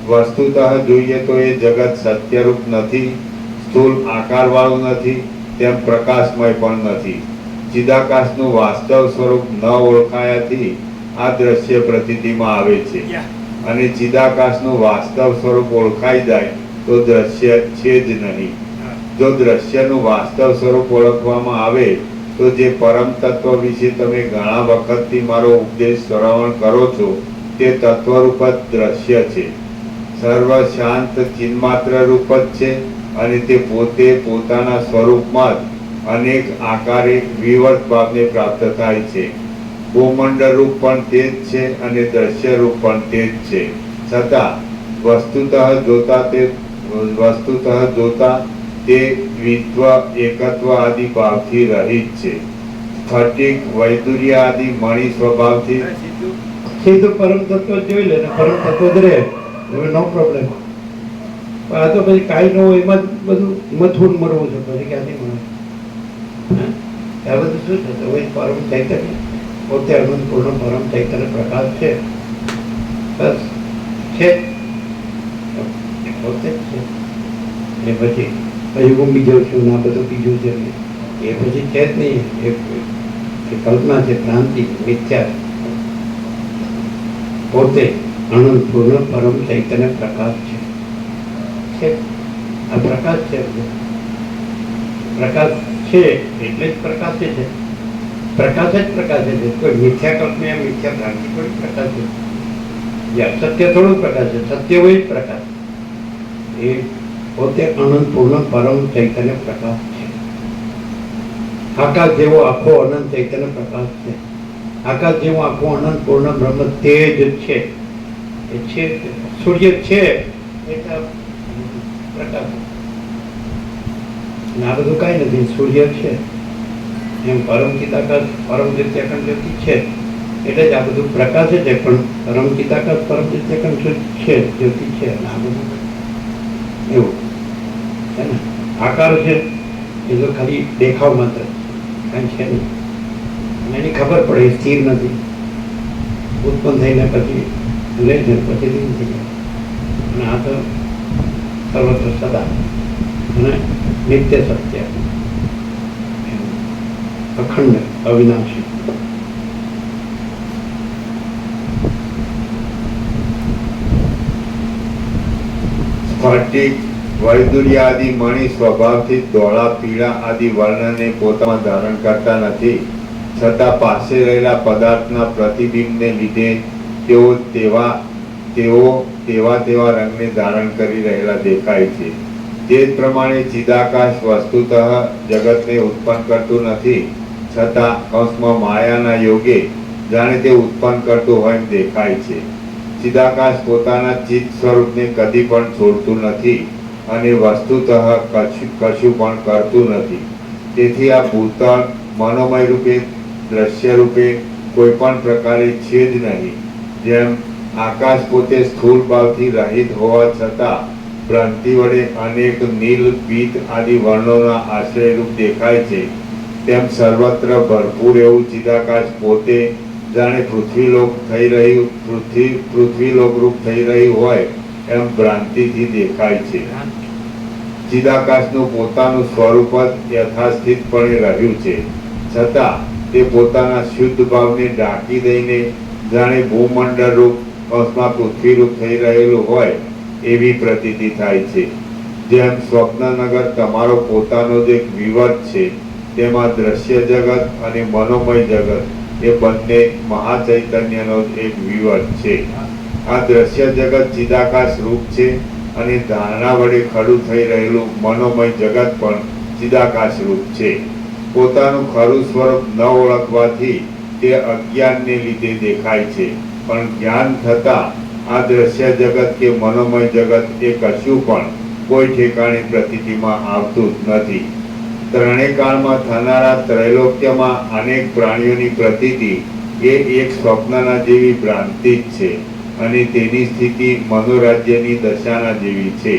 વસ્તુતઃ જોઈએ તો એ જગત સત્યરૂપ નથી, સ્થૂળ આકારવાળું નથી, તેમ પ્રકાશમય પણ નથી। ચિદાકાશનું વાસ્તવ સ્વરૂપ ન ઓળખાયાથી આ દ્રશ્ય પ્રતીતિમાં આવે છે, અને ચિદાકાશનું વાસ્તવ સ્વરૂપ ઓળખાઈ જાય તો દ્રશ્ય છે જ નહીં। જો દ્રશ્યનું વાસ્તવ સ્વરૂપ ઓળખવામાં આવે તો જે પરમ તત્વ વિશે તમે ઘણા વખતથી મારો ઉપદેશ શ્રવણ કરો છો તે તત્વરૂપ જ દ્રશ્ય છે. સર્વ શાંત ચિન્માત્ર રૂપ જ છે અને તે પોતે પોતાના સ્વરૂપમાં જ અનેક આકારે વિવર્ત ભાવને પ્રાપ્ત થાય છે. ભૂમંડળ રૂપ પણ તે જ છે અને દ્રશ્ય રૂપ પણ તે જ છે. છતાં વસ્તુતઃ જોતા તે દ્વિત્વ એકત્વ આદિ ભાવથી રહિત છે. સ્ફટિક વૈદુર્ય આદિ મણિ સ્વભાવથી સીધું પરમ તત્વ જોઈ લે ને પરમ તત્વ જ રહે, હવે નો પ્રોબ્લેમ. પણ આ તો પછી કાંઈ ન હોય એમાં જ બધું મથું મરવું છે, પછી ક્યાંથી મળે? આ બધું શું છે? હવે પરમ ચૈતન્ય પોતે અનંત પૂર્ણ પરમ ચૈતન્ય પ્રકાશ છે, બસ છે પોતે જ છે. એ પછી હું બીજો છું ને આ બધું બીજું છે એ પછી છે જ નહીં. એ કલ્પના છે, ભ્રાંતિ, મિથ્યા. પોતે અનંત પૂર્ણ પરમ ચૈતન્ય પ્રકાશ છે. આ પ્રકાશ છે, પ્રકાશ છે એટલે જ પ્રકાશ છે. પ્રકાશ જ પ્રકાશ છે. કોઈ મિથ્યા કલ્પના, મિથ્યા ભ્રાંતિ કોઈ પ્રકાશ છે? સત્ય થોડું પ્રકાશ છે, સત્ય હોય જ પ્રકાશ. એ પોતે અનંત પૂર્ણ પરમ ચૈતન્ય પ્રકાશ છે. આકાશ જેવો આખો અનંત ચૈતન્ય પ્રકાશ છે. આકાશ જેવો આખો અનંત પૂર્ણ બ્રહ્મ તેજ છે. એ છે, સૂર્ય છે એટલે પ્રકાશ. આ બધું કાંઈ નથી, સૂર્ય છે એમ પરમ ચિદાકાશ પરમ દિત્યાખંડ જ્યોતિ છે એટલે જ આ બધું પ્રકાશ છે. પણ પરમ ચિદાકાશ પરમ દિત્યાખંડ છે, જ્યોતિ છે. આ બધું એવું છે ને. આકાર છે એ તો ખાલી દેખાવ માત્ર, કાંઈ છે નહીં. અને એની ખબર પડે એ સ્થિર નથી, ઉત્પન્ન થઈને પછી લે છે, પછી લીન થઈ જાય. અને આ તો સર્વત્ર સદા અને નિત્ય સત્ય, અખંડ અવિનાશી. સ્ફટિક વૈદુર્ય આદિ મણિ સ્વભાવથી ધોળા પીળા આદિ વર્ણને પોતામાં ધારણ કરતા નથી, છતાં પાસે રહેલા પદાર્થના પ્રતિબિંબને લીધે તેઓ તેવા રંગને ધારણ કરી રહેલા દેખાય છે. તે જ પ્રમાણે ચિદાકાશ વસ્તુતઃ જગતને ઉત્પન્ન કરતું નથી, છતાં કૌંસમાં માયાના યોગે જાણે તે ઉત્પન્ન કરતું હોય એમ દેખાય છે. ચિદાકાશ પોતાના ચિત્ત સ્વરૂપને કદી પણ છોડતું નથી અને વસ્તુતઃ કશું પણ કરતું નથી. તેથી આ ભૂતળ મનોમય રૂપે, દ્રશ્ય રૂપે કોઈ પણ પ્રકારે છે જ નહીં. જેમ આકાશ પોતે સ્થૂળ ભાવથી રહિત હોવા છતાં ભ્રાંતિ વડે અનેક નીલ, પીત આદિ વર્ણોના આશ્રયરૂપ દેખાય છે, તેમ સર્વત્ર ભરપૂર એવું ચિદાકાશ પોતે જાણે પૃથ્વીલોક રૂપ થઈ રહ્યું હોય એમ ભ્રાંતિથી દેખાય છે. ચિદાકાશનું પોતાનું સ્વરૂપ જ યથાસ્થિતપણે રહ્યું છે, છતાં તે પોતાના શુદ્ધ ભાવને ઢાંકી દઈને જાણે ભૂમંડળ રૂપ પૃથ્વી રૂપ થઈ રહેલું હોય એવી પ્રતીતિ થાય છે. જેમ સ્વપ્નનગર તમારો પોતાનો જ એક વિવર્ત છે, તેમાં દ્રશ્ય જગત અને મનોમય જગત એ બંને મહાચૈતન્યનો જ એક વિવર્ત છે. આ દ્રશ્ય જગત ચિદાકાશ રૂપ છે અને ધારણા વડે ખડું થઈ રહેલું મનોમય જગત પણ ચિદાકાશ રૂપ છે. પોતાનું ખરું સ્વરૂપ ન ઓળખવાથી તે અજ્ઞાનને લીધે દેખાય છે, પણ જ્ઞાન થતાં આ દ્રશ્ય જગત કે મનોમય જગત એ કશું પણ કોઈ ઠેકાણે પ્રતીતિમાં આવતું જ નથી. ત્રણેય કાળમાં થનારા ત્રૈલોક્યમાં અનેક પ્રાણીઓની પ્રતીતિ એ એક સ્વપ્નના જેવી ભ્રાંતિ જ છે અને તેની સ્થિતિ મનોરાજ્યની દશાના જેવી છે.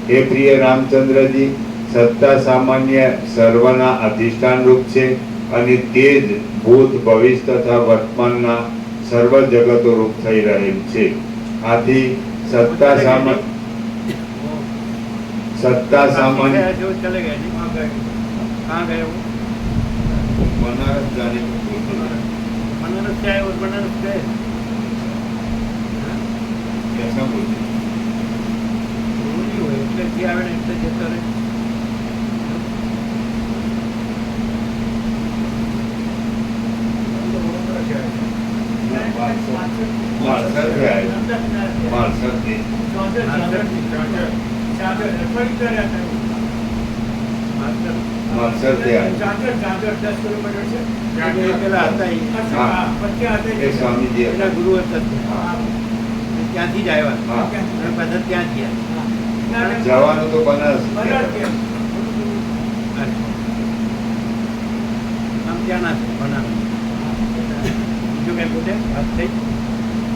હે પ્રિય રામચંદ્રજી, સત્તા સામાન્ય સર્વના અધિષ્ઠાન રૂપ છે અને તે જ ભૂત, ભવિષ્ય તથા વર્તમાનના સર્વ જગતો રૂપ થઈ રહેલ છે. આથી સત્તા સામાન્ય कहाँ गए वो? बनारस जाने को बनारस क्या है? और बनारस गए कैसा बोलते એટલે જે આવે ને એટલે જતો રહે. માલસર ત્યાં એ સ્વામીજી હતા. ગુરુ હતા હા. ત્યાંથી જ આવ્યા હા. અને પાછા ત્યાં ગયા જવાનું તો બનાસ આમ ત્યાં ના છે બનાવે બીજું કઈ બોલે વાત થઈ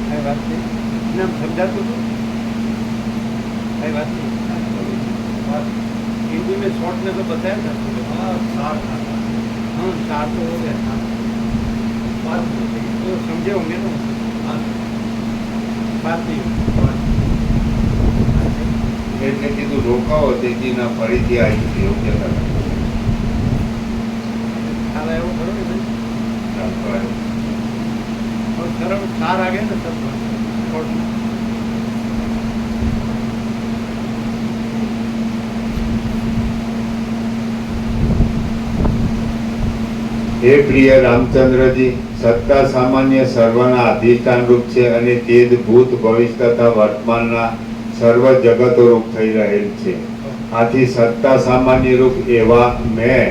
કઈ વાત થઈ નામ સમજાતું હતું કઈ વાત થઈ हिंदी में शॉर्ट में तो बताया था हाँ चार तो हो गया बात तो समझे होंगे ना बात नहीं એટલે કીધું રોકાવો તેથી ના ફરીથી આવી છે એવું કહેતા હતા. ख्याल है वो करो ना ચાલતો આવ્યો. और सरल चार आ गए ना सब शॉर्ट में હે પ્રિય રામચંદ્રજી, સત્તા સામાન્ય સર્વના અધિષ્ઠાન રૂપ છે અને તે જ ભૂત ભવિષ્ય તથા વર્તમાનના સર્વ જગતો રૂપ થઈ રહેલ છે. આથી સત્તા સામાન્ય રૂપ એવા મેં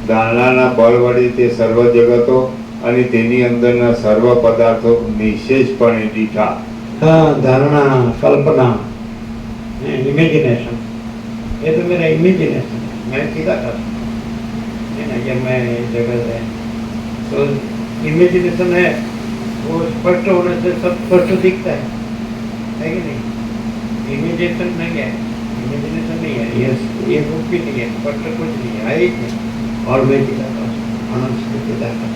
દાણાના બળ વડે તે સર્વ જગતો અને તેની અંદરના સર્વ પદાર્થો નિશેષપણે દીઠા. हाँ, धारणा, कल्पना, इमेजिनेशन, ये तो मेरा इमेजिनेशन है, मैं सीधा कर है ना, ये मैं जगह है तो इमेजिनेशन है वो स्पष्ट होने से सब स्पष्ट दिखता है कि नहीं? इमेजिनेशन नहीं है, इमेजिनेशन नहीं है, ये कुछ भी नहीं है, स्पष्ट कुछ नहीं है ही नहीं. और मैं सीधा कर अनंत से सीधा कर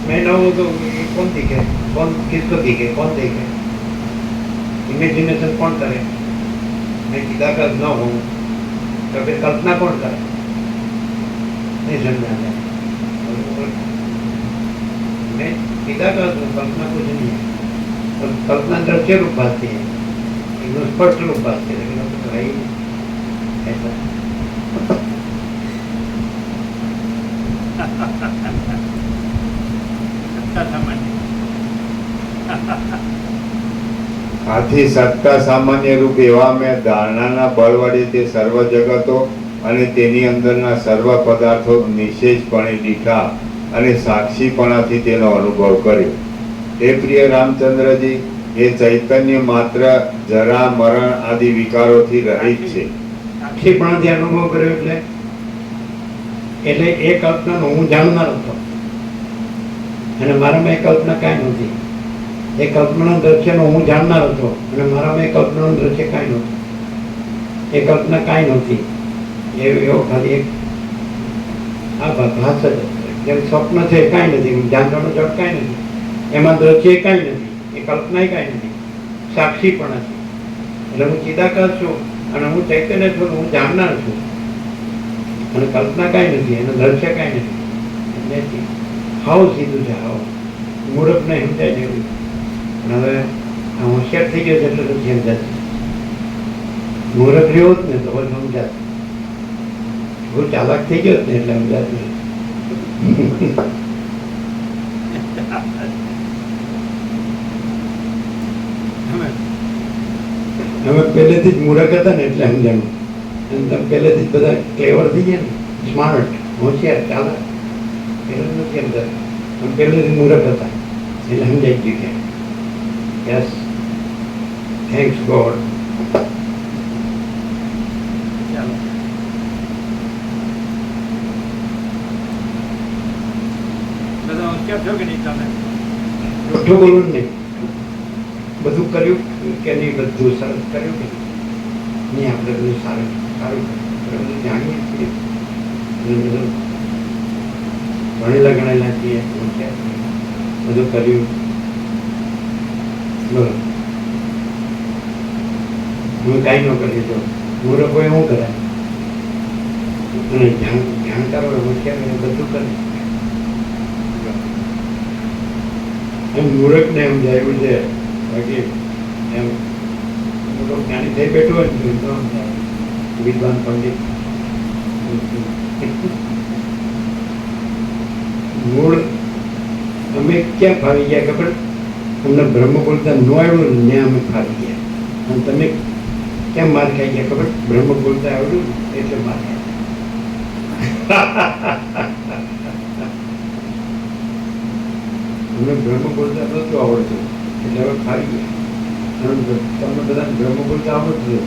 मैं ना हो तो ये कौन दिखे, कौन किसको दिखे, कौन देखे? इमेजिनेशन कौन करे? मैं सीधा कर न हूँ तो फिर कल्पना कौन करे? नहीं समझ में आता. मैं सीधा कर दूँ, कल्पना कुछ नहीं है. तो कल्पना दृश्य रूप भाती है, एकदम स्पष्ट रूप भाती है, लेकिन वो तो है ही नहीं. ऐसा सत्ता सामान्य આથી સત્તા સામાન્ય રૂપ એવા મેં ધારણાના બળ વડે તે સર્વ જગતો અને તેની અંદરના સર્વ પદાર્થો નિશેષપણે દીઠા અને સાક્ષીપણાથી તેનો અનુભવ કર્યો. હે પ્રિય રામચંદ્રજી, એ ચૈતન્ય માત્ર જરા મરણ આદિ વિકારોથી રહિત છે. સાક્ષીપણાથી અનુભવ કર્યો એટલે એ કલ્પનાનો હું જાણનાર હતો અને મારામાં એ કલ્પના કાંઈ નહોતી. એ કલ્પનાના દ્રશ્યનો હું જાણનાર હતો અને મારામાં એ કલ્પનાનું દ્રશ્ય કાંઈ નહોતું. એ કલ્પના કાંઈ નહોતી. એવો ખાલી એક આ ભાસ જ હતો. જેમ સ્વપ્ન છે એ કાંઈ નથી, જાણવાનો જડ કાંઈ નથી, એમાં દ્રશ્ય એ કાંઈ નથી, એ કલ્પના કાંઈ નથી, સાક્ષીપણા છે. એટલે હું ચિદાકાર છું અને હું ચૈતન્ય છું, હું જાણનાર છું અને કલ્પના કાંઈ નથી, એનું દ્રશ્ય કાંઈ નથી. હાવ સીધું છે, હાવ મૂર્ખને સમજાય ને એવું. પણ હવે આ હોશિયાર થઈ ગયો છે એટલે તો સમજાશે. મૂર્ખ રહ્યો જ ને તો સમજાશે. હું ચાલાક થઈ ગયો જ ને એટલે સમજાશે. અમે પહેલેથી જ મૂર્ખ હતા ને એટલે સમજાણું. અને તમે પહેલેથી જ બધા ક્લેવર થઈ ગયા ને, સ્માર્ટ, હોશિયાર, ચાલાક એટલે નથી સમજાતું. અમે પહેલેથી મૂર્ખ હતા એટલે સમજાઈ ગયું કે યસ, થેન્ક્સ ગોડ. ચાલો બધા હોશિયાર છો કે નહીં તમે? જૂઠું બોલવું નહીં. બધું કર્યું કે નહીં? બધું સરસ કર્યું કે નહીં? આપણે બધું સારું સારું આપણે બધું જાણીએ છીએ અને બધું ભણેલા ગણેલા છીએ, હોશિયાર છીએ, બધું કર્યું. બરોબર. હું કાંઈ ન કરી તો મૂર્ખો એવું કરાય અને જાણકારો હોશિયાર હોય બધું કરે. એમ મૂર્ખને એમ જાય એવું છે. બાકી એમ મોટો જ્ઞાની થઈ બેઠો હોય ને તો એમ થાય વિદ્વાન પંડિત. મૂળ અમે ક્યાં ફાવી ગયા ખબર? અમને બ્રહ્મ બોલતા ન આવ્યું ને અમે ફાવી ગયા. અને તમે કેમ માર ખાઈ ગયા ખબર? બ્રહ્મ બોલતા આવડ્યું ને એટલે માર ખાઈ. અમને બ્રહ્મ બોલતા નહોતું આવડતું એટલે હવે ખાઈ ગયા. અને તમને બધાને બ્રહ્મ બોલતા આવડતું.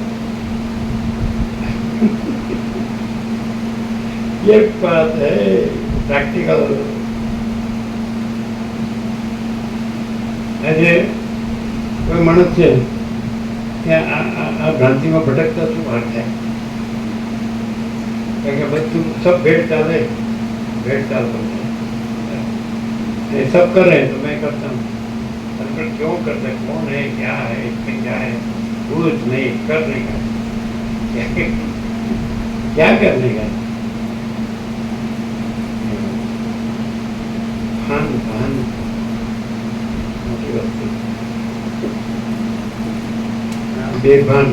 ये बात है प्रैक्टिकल. આજે કોઈ માણસ છે કે આ ભ્રાંતિમાં ભટકતા શું વાર થાય? કારણ કે બધું સબ भेड़ चाले, भेड़ चाल बनता है. ये सब कर रहे हैं तो मैं करता हूँ. पर क्यों करते? कौन है, क्या है, इसमें क्या है? कुछ नहीं करने का. क्या करने का? भान भान मोटी वस्तु. बेभान.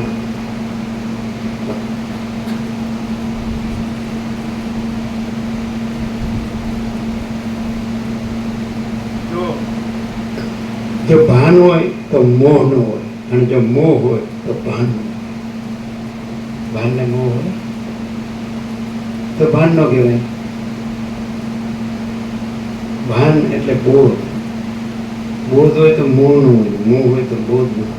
जो भान हो तो मोह न हो, और जो मोह हो तो भान हो. भान ने मोह हो तो भान न कहेवाय. ભાન એટલે બોધ. બોધ હોય તો મોહ નું હોય, મોહ હોય તો બોધ નું.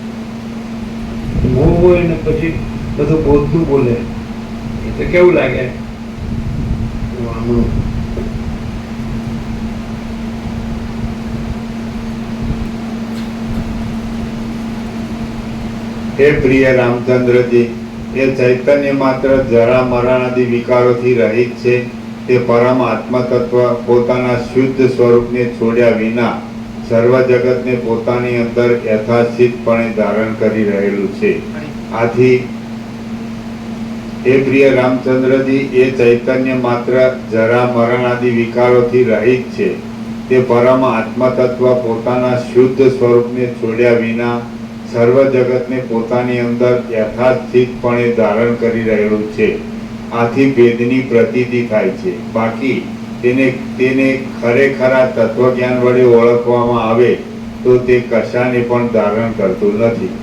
મોહ હોય ને પછી બધું બોધનું બોલે એ તો કેવું લાગે? વામણું. હે પ્રિય રામચંદ્રજી, એ ચૈતન્ય માત્ર જરા મરણ આદિ વિકારોથી રહિત છે. તે પરમ આત્મતત્વ પોતાના શુદ્ધ સ્વરૂપને છોડ્યા વિના સર્વ જગતને પોતાની અંદર યથાસ્થિતપણે ધારણ કરી રહેલું છે. આથી હે પ્રિય રામચંદ્રજી, એ ચૈતન્ય માત્ર જરા મરણ આદિ વિકારોથી રહિત છે. તે પરમ આત્મતત્વ પોતાના શુદ્ધ સ્વરૂપને છોડ્યા વિના સર્વ જગતને પોતાની અંદર યથાસ્થિતપણે ધારણ કરી રહેલું છે. આથી ભેદની પ્રતીતિ થાય છે. બાકી તેને ખરેખરા તત્વજ્ઞાન વડે ઓળખવામાં આવે તો તે કશાને પણ ધારણ કરતું નથી.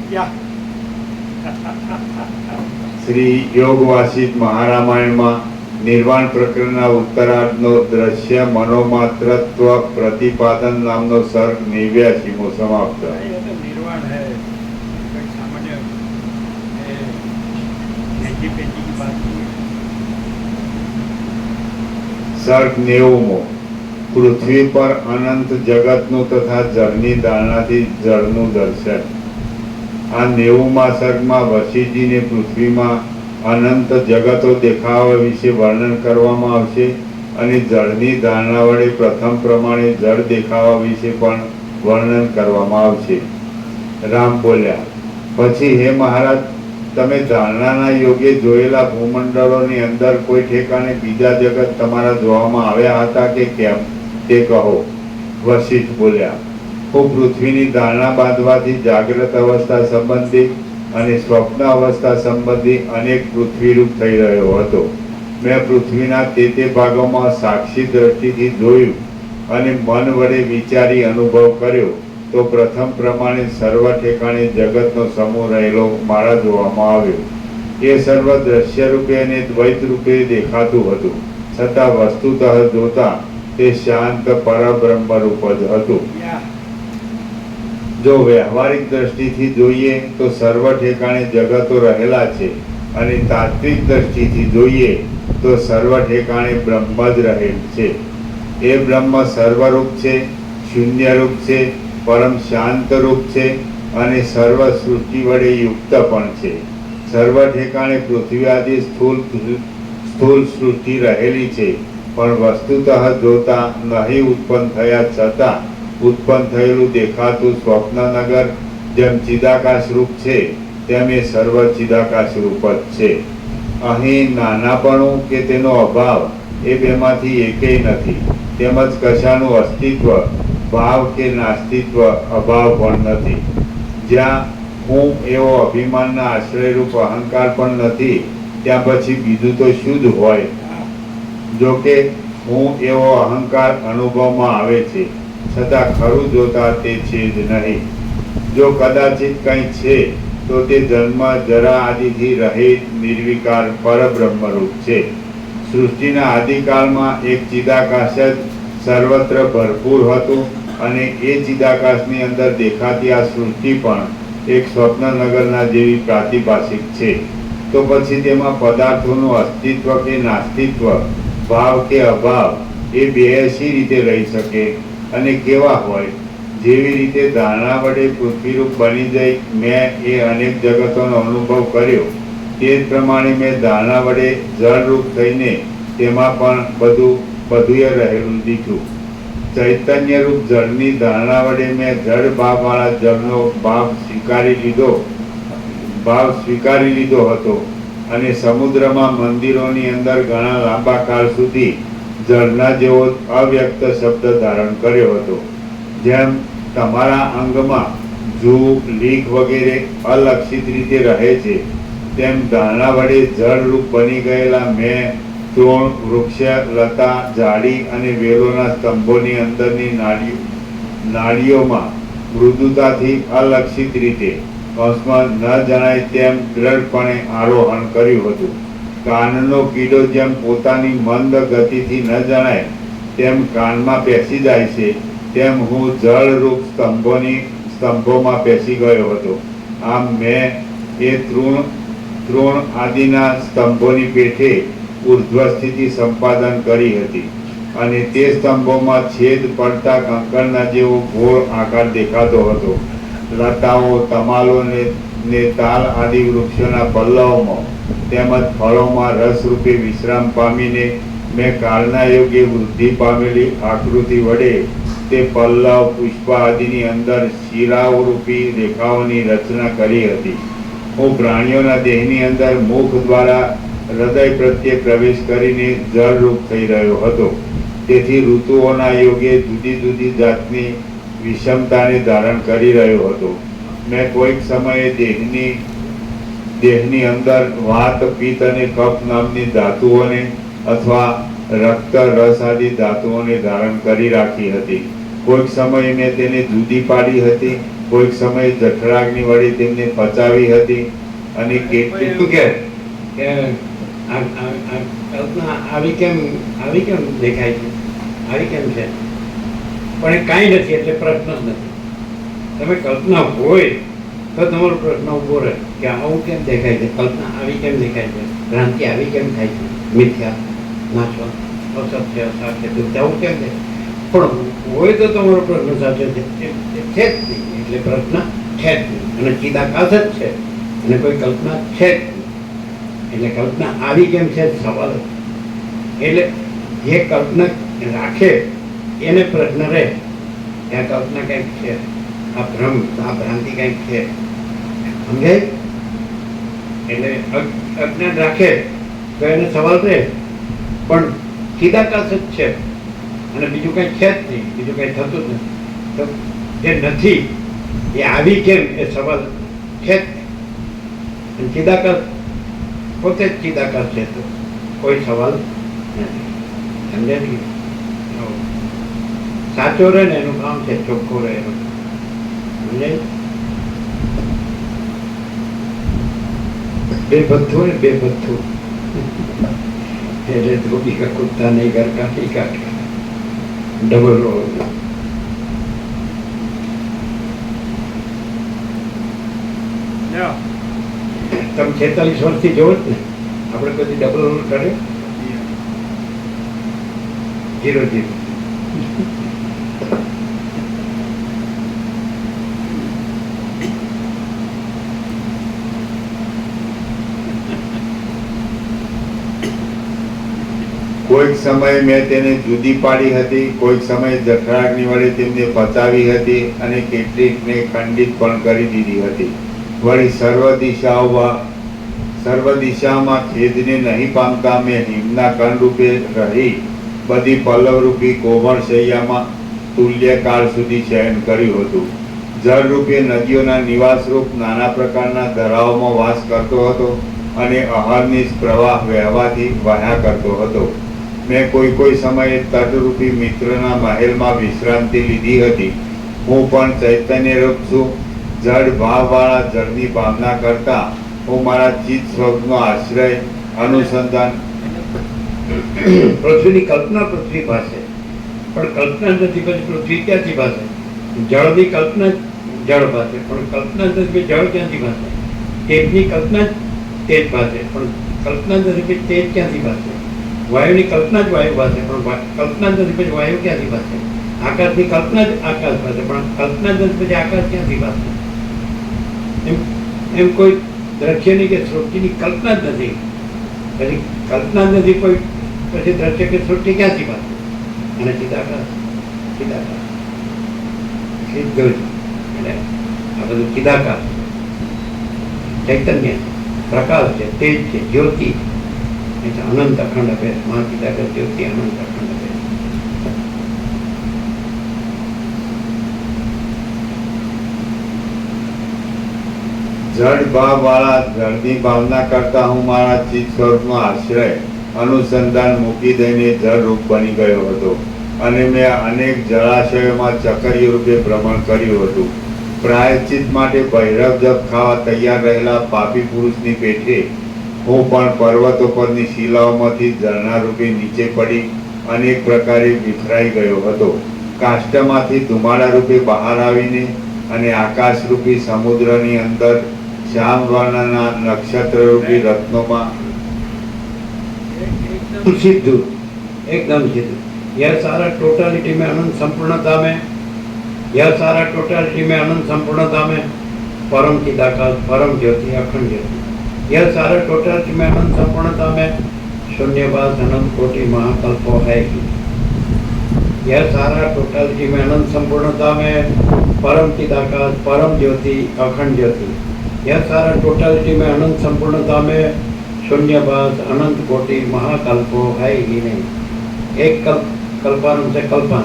શ્રી યોગ વાસિષ્ઠ મહારામાયણમાં નિર્વાણ પ્રકરણના ઉત્તરાર્ધનો દ્રશ્ય મનોમાત્રત્વ પ્રતિપાદન નામનો સર્ગ 89મો સમાપ્ત. निर्वाण है कोई सामान्य पेटी की बात नहीं है. સર્ગ 90મો. પૃથ્વી પર અનંત જગતનું તથા જળની દાણાથી જળનું દર્શન. આ 90મા સર્ગમાં વશીજીને પૃથ્વીમાં અનંત જગતો દેખાવા વિશે વર્ણન કરવામાં આવશે અને જળની ધારણા વડે પ્રથમ પ્રમાણે જળ દેખાવા વિશે પણ વર્ણન કરવામાં આવશે. રામ બોલ્યા, પછી હે મહારાજ, તમે ધારણાના યોગે જોયેલા ભૂમંડળોની અંદર કોઈ ઠેકાણે બીજા જગત તમારા જોવામાં આવ્યા હતા કે કેમ તે કહો. વશિષ્ઠ બોલ્યા, હું પૃથ્વીની ધારણા બાંધવાથી જાગ્રત અવસ્થા સંબંધી અને સ્વપ્ન અવસ્થા સંબંધી અનેક પૃથ્વીરૂપ થઈ રહ્યો હતો. મેં પૃથ્વીના તે ભાગોમાં સાક્ષી દ્રષ્ટિથી જોયું અને મન વડે વિચારી અનુભવ કર્યો તો પ્રથમ પ્રમાણે સર્વ ઠેકાણે જગતનો સમૂહ રહેલો મારા જોવામાં આવ્યો. એ સર્વ દ્રશ્ય રૂપે અને દ્વૈત રૂપે દેખાતું હતું, છતાં વસ્તુતઃ જોતા તે શાંત પરબ્રહ્મ રૂપ જ હતું. જો વ્યવહારિક દ્રષ્ટિથી જોઈએ તો સર્વ ઠેકાણે જગતો રહેલા છે અને તાત્વિક દ્રષ્ટિથી જોઈએ તો સર્વ ઠેકાણે બ્રહ્મ જ રહેલ છે. એ બ્રહ્મ સર્વરૂપ છે, શૂન્યરૂપ છે, પરમ શાંત રૂપ છે અને સર્વ સૃષ્ટિ વડે યુક્ત પણ છે. સર્વ ઠેકાણે પૃથ્વી આદિ સ્થૂળ સૃષ્ટિ રહેલી છે, પણ વસ્તુતઃ જોતા નહીં ઉત્પન્ન થયા છતાં ઉત્પન્ન થયેલું દેખાતું સ્વપ્નનગર જેમ ચિદાકાશ રૂપ છે તેમ એ સર્વ ચિદાકાશ રૂપ જ છે. અહીં નાનાપણું કે તેનો અભાવ એ બેમાંથી એકેય નથી, તેમજ કશાનું અસ્તિત્વ, ભાવ કે નાસ્તિત્વ, અભાવ પણ નથી. જ્યાં હું એવો અભિમાનના આશ્રયરૂપ અહંકાર પણ નથી, ત્યાં પછી બીજું તો શું જ હોય? જો કે હું એવો અહંકાર અનુભવમાં આવે છે, છતાં ખરું જોતા તે છે જ નહીં. જો કદાચિત કંઈ છે તો તો તે જન્મ જરા આદિથી રહિત નિર્વિકાર પરબ્રહ્મરૂપ છે. સૃષ્ટિના આદિકાળમાં એક ચિદાકાશ જ સર્વત્ર ભરપૂર હતું અને એ ચિદાકાશની અંદર દેખાતી આ સૃષ્ટિ પણ એક સ્વપ્નનગરના જેવી પ્રાતિભાષિક છે. તો પછી તેમાં પદાર્થોનું અસ્તિત્વ કે નાસ્તિત્વ, ભાવ કે અભાવ એ બે શી રીતે રહી શકે અને કેવા હોય? જેવી રીતે ધારણા વડે પૃથ્વીરૂપ બની જઈ મેં એ અનેક જગતોનો અનુભવ કર્યો, તે જ પ્રમાણે મેં ધારણા વડે જળરૂપ થઈને તેમાં પણ બધુંય રહેલું દીઠું. ચૈતન્યરૂપ જળની ધારણા વડે મેં જળ ભાવવાળા જળનો ભાવ સ્વીકારી લીધો હતો અને સમુદ્રમાં મંદિરોની અંદર ઘણા લાંબા કાળ સુધી જળના જેવો અવ્યક્ત શબ્દ ધારણ કર્યો હતો. જેમ તમારા અંગમાં જૂ, લીખ વગેરે અલક્ષિત રીતે રહે છે, તેમ ધારણા વડે જળરૂપ બની ગયેલા મેં તૃણ, વૃક્ષ, લતા, ઝાડી અને વેલોના સ્તંભોની અંદરની નાળીઓમાં મૃદુતાથી અલક્ષિત રીતે કૌંસમાં ન જણાય તેમ દ્રઢપણે આરોહણ કર્યું હતું. કાનનો કીડો જેમ પોતાની મંદ ગતિથી ન જણાય તેમ કાનમાં બેસી જાય છે, તેમ હું જળરૂપ સ્તંભોમાં બેસી ગયો હતો. આમ મેં એ તૃણ આદિના સ્તંભોની પેઠે ઉર્ધ્વ સ્થિતિ સંપાદન કરી હતી અને તે સ્તંભોમાં છેદ પડતા કંકણના જેવો ગોળ આકાર દેખાતો હતો. લતાઓ, તમાલો ને તાલ આદિ વૃક્ષોના પલ્લવમાં તેમજ ફળોમાં રસરૂપે વિશ્રામ પામીને મેં કાળના યોગે વૃદ્ધિ પામેલી આકૃતિ વડે તે પલ્લવ, પુષ્પ આદિની અંદર શિરાઓરૂપી રેખાઓની રચના કરી હતી. હું પ્રાણીઓના દેહની અંદર મુખ દ્વારા હૃદય પ્રત્યે પ્રવેશ કરીને જળરૂપ થઈ રહ્યો હતો. તેથી ઋતુઓના યોગે જુદી જુદી જાતની વિષમતાને ધારણ કરી રહ્યો હતો. મેં કોઈક સમયે દેહની અંદર વાત, પિત્ત અને કફ નામની ધાતુઓને અથવા રક્ત, રસ આદિ ધાતુઓને ધારણ કરી રાખી હતી. કોઈક સમયે મેં તેને જુદી પાડી હતી, કોઈક સમયે જઠરાગ્નિ વડે તેમને પચાવી હતી અને કેટલીક કલ્પના આવી કેમ દેખાય છે, આવી કેમ છે? પણ એ કાંઈ નથી એટલે પ્રશ્ન જ નથી. તમે કલ્પના હોય તો તમારો પ્રશ્ન ઉભો રહે કે આવું કેમ દેખાય છે, કલ્પના આવી કેમ દેખાય છે, ભ્રાંતિ આવી કેમ થાય છે, મિથ્યા, નાશવંત, અસત્ય, અસાધ્ય, દુઃખ આવું કેમ થાય? પણ હોય તો તમારો પ્રશ્ન સાચો છે, એ છે જ નહીં એટલે પ્રશ્ન છે જ નહીં. અને ચિદાકાશ જ છે અને કોઈ કલ્પના છે જ નહીં એટલે કલ્પના આવી કેમ છે સવાલ. એટલે જે કલ્પના રાખે એને પ્રશ્ન રહે કે આ કલ્પના કંઈક છે, આ ભ્રમ, આ ભ્રાંતિ કંઈક છે, સમજાય? એટલે અજ્ઞાન રાખે તો એને સવાલ રહે, પણ ચિદાકાશ જ છે અને બીજું કંઈ છે જ નહીં, બીજું કંઈ થતું જ નથી. તો જે નથી એ આવી કેમ એ સવાલ છે જ નહીં. ચિદાકાશ પોતે જ ચિદાકાશ છે તો કોઈ સવાલ નથી. સમજાય? સાચો રહે ને એનું કામ છે, ચોખ્ખો રહે એનું. સમજાય? બેબથ્થું ને બેબથ્થું એટલે ધોબી કા કુત્તા નહીં ઘર કાઢી કાઢે ડબલ રોલ. તમે 46 વર્ષથી જોવો જ ને, આપણે કદી ડબલ રોલ કરે 0-0. કોઈક સમયે મેં તેને જુદી પાડી હતી, કોઈક સમયે જઠરાગ્નિ વડે તેમને પચાવી હતી અને કેટલીકને ખંડિત પણ કરી દીધી હતી. વળી સર્વ દિશામાં ખેદને નહીં પામતા મેં હિમના કણ રૂપે રહી બધી પલ્લવરૂપી કોમળ શૈયામાં તુલ્ય કાળ સુધી શયન કર્યું હતું. જળરૂપે નદીઓના નિવાસરૂપ નાના પ્રકારના ધરાવોમાં વાસ કરતો હતો અને અહર્નિશ પ્રવાહ વહેવાથી વહ્યા કરતો હતો. મેં કોઈ સમયે તટરૂપી મિત્રના મહેલમાં વિશ્રાંતિ લીધી હતી. હું પણ ચૈતન્યરૂપ છું જડ ભાવવાળા જળની ભાવના કરતા હું મારા ચિત્ત સ્વરૂપનો આશ્રય અનુસંધાન પૃથ્વીની કલ્પના પૃથ્વી પાસે, પણ કલ્પના નથી પછી પૃથ્વી ક્યાંથી પાસે? જળની કલ્પના જળ પાસે, પણ કલ્પના નથી પછી જળ ક્યાંથી પાસે? તેજની કલ્પના તેજ પાસે, પણ કલ્પના નથી પછી તેજ ક્યાંથી પાસે? વાયુની કલ્પના જ વાયુ પાસે, પણ કલ્પના નથી પછી વાયુ ક્યાંથી પાસે? આકાશની કલ્પના જ આકાશ પાસે, પણ કલ્પના નથી પછી આકાશ ક્યાંથી પાસે? એમ કોઈ દ્રશ્યની કે સૃષ્ટિની કલ્પના જ નથી, પછી કલ્પના જ નથી કોઈ, પછી દ્રશ્ય કે સૃષ્ટિ ક્યાંથી પાસે? અને ચિદાકાશ, ચિદાકાશ સીધું જ એટલે આ બધું ચિદાકાશ, ચૈતન્ય પ્રકાશ છે, તેજ છે, જ્યોતિ, અનંત અખંડ અભેદ, મહાચિદાકાશ જ્યોતિ અનંત અખંડ અભેદ. જડ ભાવવાળા જળની ભાવના કરતા હું મારા ચિત્ત સ્વરૂપનો આશ્રય અનુસંધાન મૂકી દઈને જળ રૂપ બની ગયો હતો અને મેં અનેક જળાશયોમાં ચકરીય રૂપે ભ્રમણ કર્યું હતું. પ્રાયશ્ચિત માટે ભૈરવ જપ ખાવા તૈયાર રહેલા પાપી પુરુષની પેઠે હું પણ પર્વતો પરની શિલાઓમાંથી ઝરણા રૂપે નીચે પડી અનેક પ્રકારે વિખરાઈ ગયો હતો. કાષ્ટમાંથી ધુમાડા રૂપે બહાર આવીને અને આકાશ રૂપી સમુદ્રની અંદર શ્યામ વર્ણના નક્ષત્ર રૂપી રત્નોમાં सिद्धू एकदम सिद्धू, यह सारा टोटलिटी में अनंत संपूर्णता में, यह सारा टोटलिटी में अनंत संपूर्णता में परम चिदाकाश, परम ज्योति, अखंड ज्योति, यह सारा टोटलिटी में अनंत संपूर्णता में शून्यवास अनंत कोटि महाकल्पो है ही. यह सारा टोटलिटी में अनंत संपूर्णता में परम चिदाकाश, परम ज्योति, अखंड ज्योति, यह सारा टोटलिटी में अनंत संपूर्णता में शून्यवास अनंत कोटि महाकल्पो है ही नहीं. एक कल्पान से कल्पान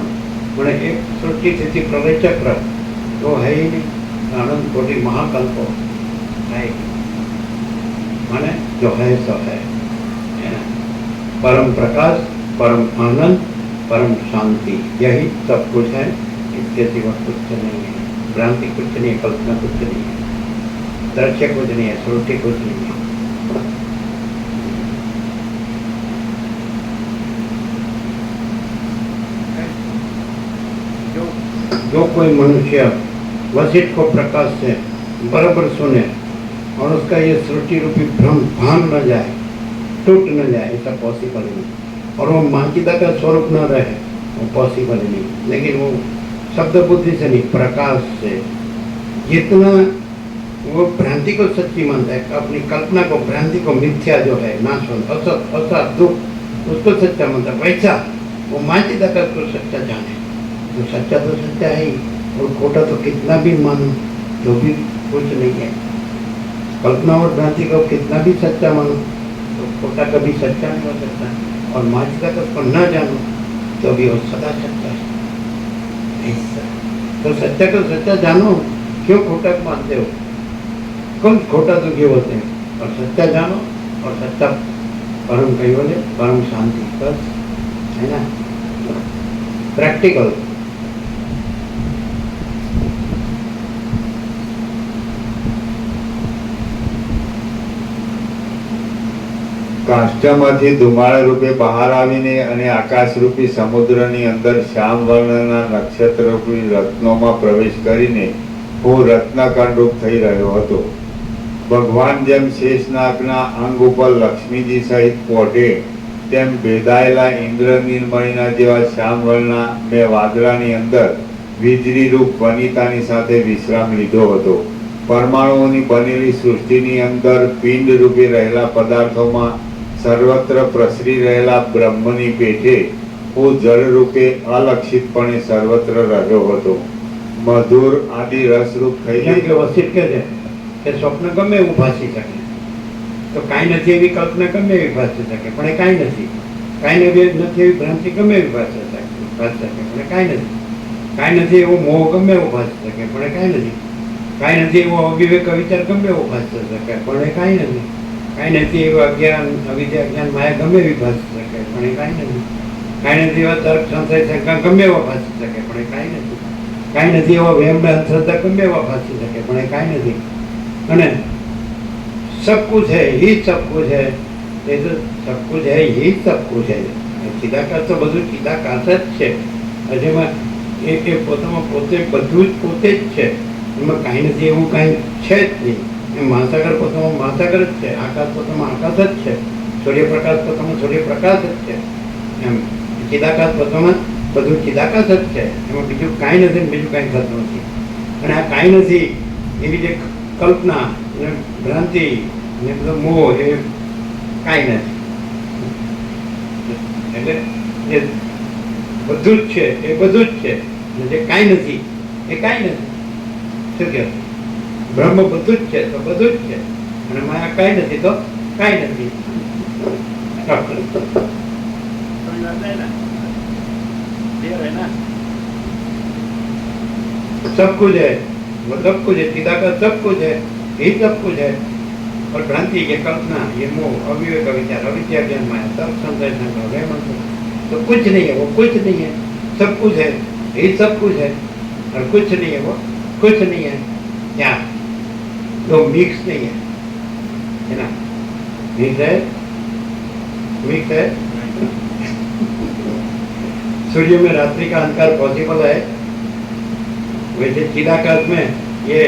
मैंने एक सृष्टि स्थिति प्रलय चक्र तो है ही नहीं. अनंत कोटि महाकल्पो है माने जो है सो है. परम प्रकाश, परम आनंद, परम शांति, यही सब कुछ है. इसके सिवा कुछ नहीं है. भ्रांति कुछ नहीं है, कल्पना कुछ नहीं है, दृश्य कुछ नहीं है, सृष्टि कुछ नहीं है. जो कोई मनुष्य वशिष्ठ को प्रकाश से बराबर सुने और उसका ये सृष्टि रूपी भ्रम भान न जाए, टूट न जाए, ऐसा पॉसिबल नहीं. और वो मानचिता का स्वरूप न रहे, वो पॉसिबल नहीं. लेकिन वो शब्द बुद्धि से नहीं, प्रकाश से जितना वो भ्रांति को सच्ची मानता है, अपनी कल्पना को, भ्रांति को, मिथ्या जो है, नाशवंत, असत, असत, दुख, उसको सच्चा मानता है, वैसा वो मानचिता का को सच्चा जाने. तो सच्चा तो सच्चा है ही, और खोटा तो कितना भी मानो तो भी कुछ नहीं है. कल्पना और भ्रांति को कितना भी सच्चा मानो तो खोटा कभी सच्चा नहीं हो सकता. और मानचिता को उसको न जानो तो भी वो सदा सच्चा है. ऐसा तो सच्चा को सच्चा जानो, क्यों खोटा को मानते हो? कौन खोटा तो क्यों होते हैं? और सच्चा जानो और सच्चा परम कैवल्य, परम शांति, बस है ना. प्रैक्टिकल. કાષ્ટમાંથી ધુમાડા રૂપે બહાર આવીને અને આકાશ રૂપી સમુદ્રની અંદર શ્યામ વર્ણના નક્ષત્ર રૂપી રત્નોમાં પ્રવેશ કરીને હું રત્નકણ રૂપ થઈ રહ્યો હતો. ભગવાન જેમ શેષનાગના અંગ ઉપર લક્ષ્મીજી સહિત પોઢે તેમ ભેદાયેલા ઇન્દ્ર નિર્મળીના જેવા શ્યામ વર્ણના મેં વાદળાની અંદર વીજળી રૂપ વનિતાની સાથે વિશ્રામ લીધો હતો. પરમાણુઓની બનેલી સૃષ્ટિની અંદર પિંડ રૂપે રહેલા પદાર્થોમાં સર્વત્ર પ્રસરી રહેલા બ્રહ્મની પેઠે હું જળ રૂપે અલક્ષિતપણે સર્વત્ર રહ્યો હતો. મધુર આદિ રસરૂપ થઈ વસિષ્ઠ કહે છે કે સ્વપ્ન ગમે એવું ભાસી શકે, તો કાંઈ નથી એવી કલ્પના ગમે એવી ભાસી શકે, પણ એ કાંઈ નથી. કાંઈ નથી એવી ભ્રાંતિ ગમે એવી ભાસી શકે, પણ એ કાંઈ નથી. કાંઈ નથી એવો મોહ ગમે એવો ભાસી શકે, પણ એ કાંઈ નથી. કાંઈ નથી એવો અવિવેક વિચાર ગમે એવો ભાસી શકે, પણ એ કાંઈ નથી. કાંઈ નથી એવું અજ્ઞાન, અવિદ્યા, અજ્ઞાન, માયા ગમે એવી ભાસી શકે, પણ એ કાંઈ નથી. કાંઈ નથી એવા તર્ક સંશય શંકા ગમે એવા ભાસી શકે, પણ એ કાંઈ નથી. કાંઈ નથી એવા વહેમ ને અંધશ્રદ્ધા ગમે એવા ફાંસી શકે, પણ એ કાંઈ નથી. અને सब कुछ है, ही सब कुछ है, એ તો सब कुछ है, ही सब कुछ है. ચિદાકાશ તો બધું ચિદાકાશ જ છે. જેમાં એ પોતામાં પોતે બધું જ પોતે જ છે, એમાં કાંઈ નથી એવું કાંઈ છે જ નહીં. એમ મહાસાગર પોતામાં મહાસાગર જ છે, આકાશ પોતામાં આકાશ જ છે, સૂર્યપ્રકાશ પોતામાં સૂર્યપ્રકાશ જ છે. એમ ચિદાકાશ પોતામાં બધું ચિદાકાશ જ છે, એમાં બીજું કાંઈ નથી ને બીજું કાંઈ થતું નથી. અને આ કાંઈ નથી એવી જે કલ્પના ને ભ્રાંતિ ને બધો મોહ એ કાંઈ નથી. એટલે એ બધું જ છે, એ બધું જ છે. જે કાંઈ નથી એ કાંઈ નથી. શું કહે? બ્રહ્મ બધું જ છે તો બધું જ છે, અને માયા કાંઈ નથી તો કાંઈ નથી. सब कुछ है, वो सब कुछ है, चिदाकाश सब कुछ है, यही सब कुछ है. और भ्रांति ये कल्पना, ये मोह, अविवेक विचार, अविद्या ज्ञान माया, सब संशय तो कुछ नहीं है, वो कुछ नहीं है. सब कुछ है, यही सब कुछ है, और कुछ नहीं है, वो कुछ नहीं है. क्या तो मिक्स नहीं है ना? मिक्स है, मिक्स है. सूर्य में रात्रि का अंधकार पॉसिबल है, वैसे चिदाकाश में ये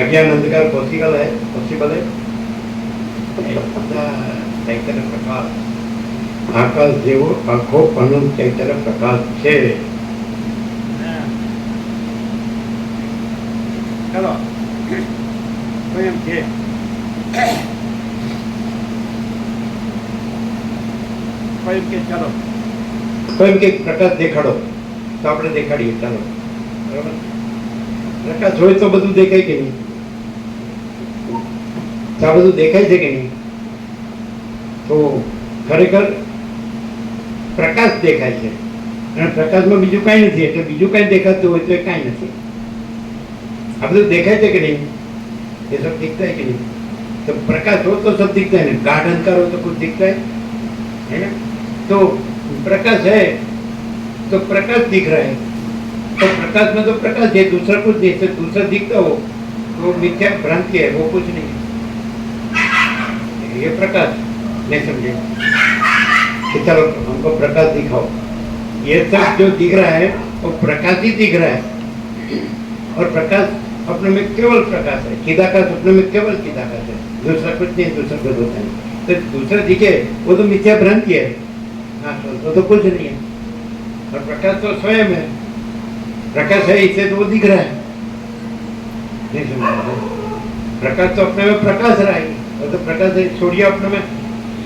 अज्ञान अंधकार पॉसिबल है. चैतन्य प्रकाश आकाश जेवो आखो अनंत चैतन्य प्रकाश છે. ચલો કોઈ એમ છે કોઈ એમ કે ચાલો કોઈ એમ કે પ્રકાશ દેખાડો તો આપણે દેખાડીએ. ચાલો બરાબર. પ્રકાશ હોય તો બધું દેખાય કે નહીં? તો આ બધું દેખાય છે કે નહીં? તો ખરેખર પ્રકાશ દેખાય છે, અને પ્રકાશમાં બીજું કાંઈ નથી. એટલે બીજું કાંઈ દેખાતું હોય તો એ કાંઈ નથી. આ બધું દેખાય છે કે નહીં? ये सब दिखता है कि नहीं? तो प्रकाश हो तो सब दिखता है ना. गाढ़ अंधकार हो तो कुछ दिखता है ना? तो प्रकाश है तो प्रकाश दिख रहा है. तो प्रकाश में तो प्रकाश है, दूसरा कुछ नहीं. तो दूसरा दिखता हो तो मिथ्या भ्रांति है, वो कुछ नहीं है. ये प्रकाश नहीं समझे कि चलो हमको प्रकाश दिखाओ. ये सब जो दिख रहा है वो प्रकाश ही दिख रहा है. और प्रकाश अपने में केवल प्रकाश है. चिदाकाश अपने में केवल चिदाकाश है, दूसरा कुछ नहीं, दूसरा कुछ होता नहीं. तो दूसरा दिखे वो तो मिथ्या भ्रांति है. हाँ, तो कुछ नहीं है. और प्रकाश तो स्वयं है. प्रकाश है इससे तो वो दिख रहा है. नहीं समझ? प्रकाश तो अपने में प्रकाश रहा है. वो तो प्रकाश है. सूर्य अपने में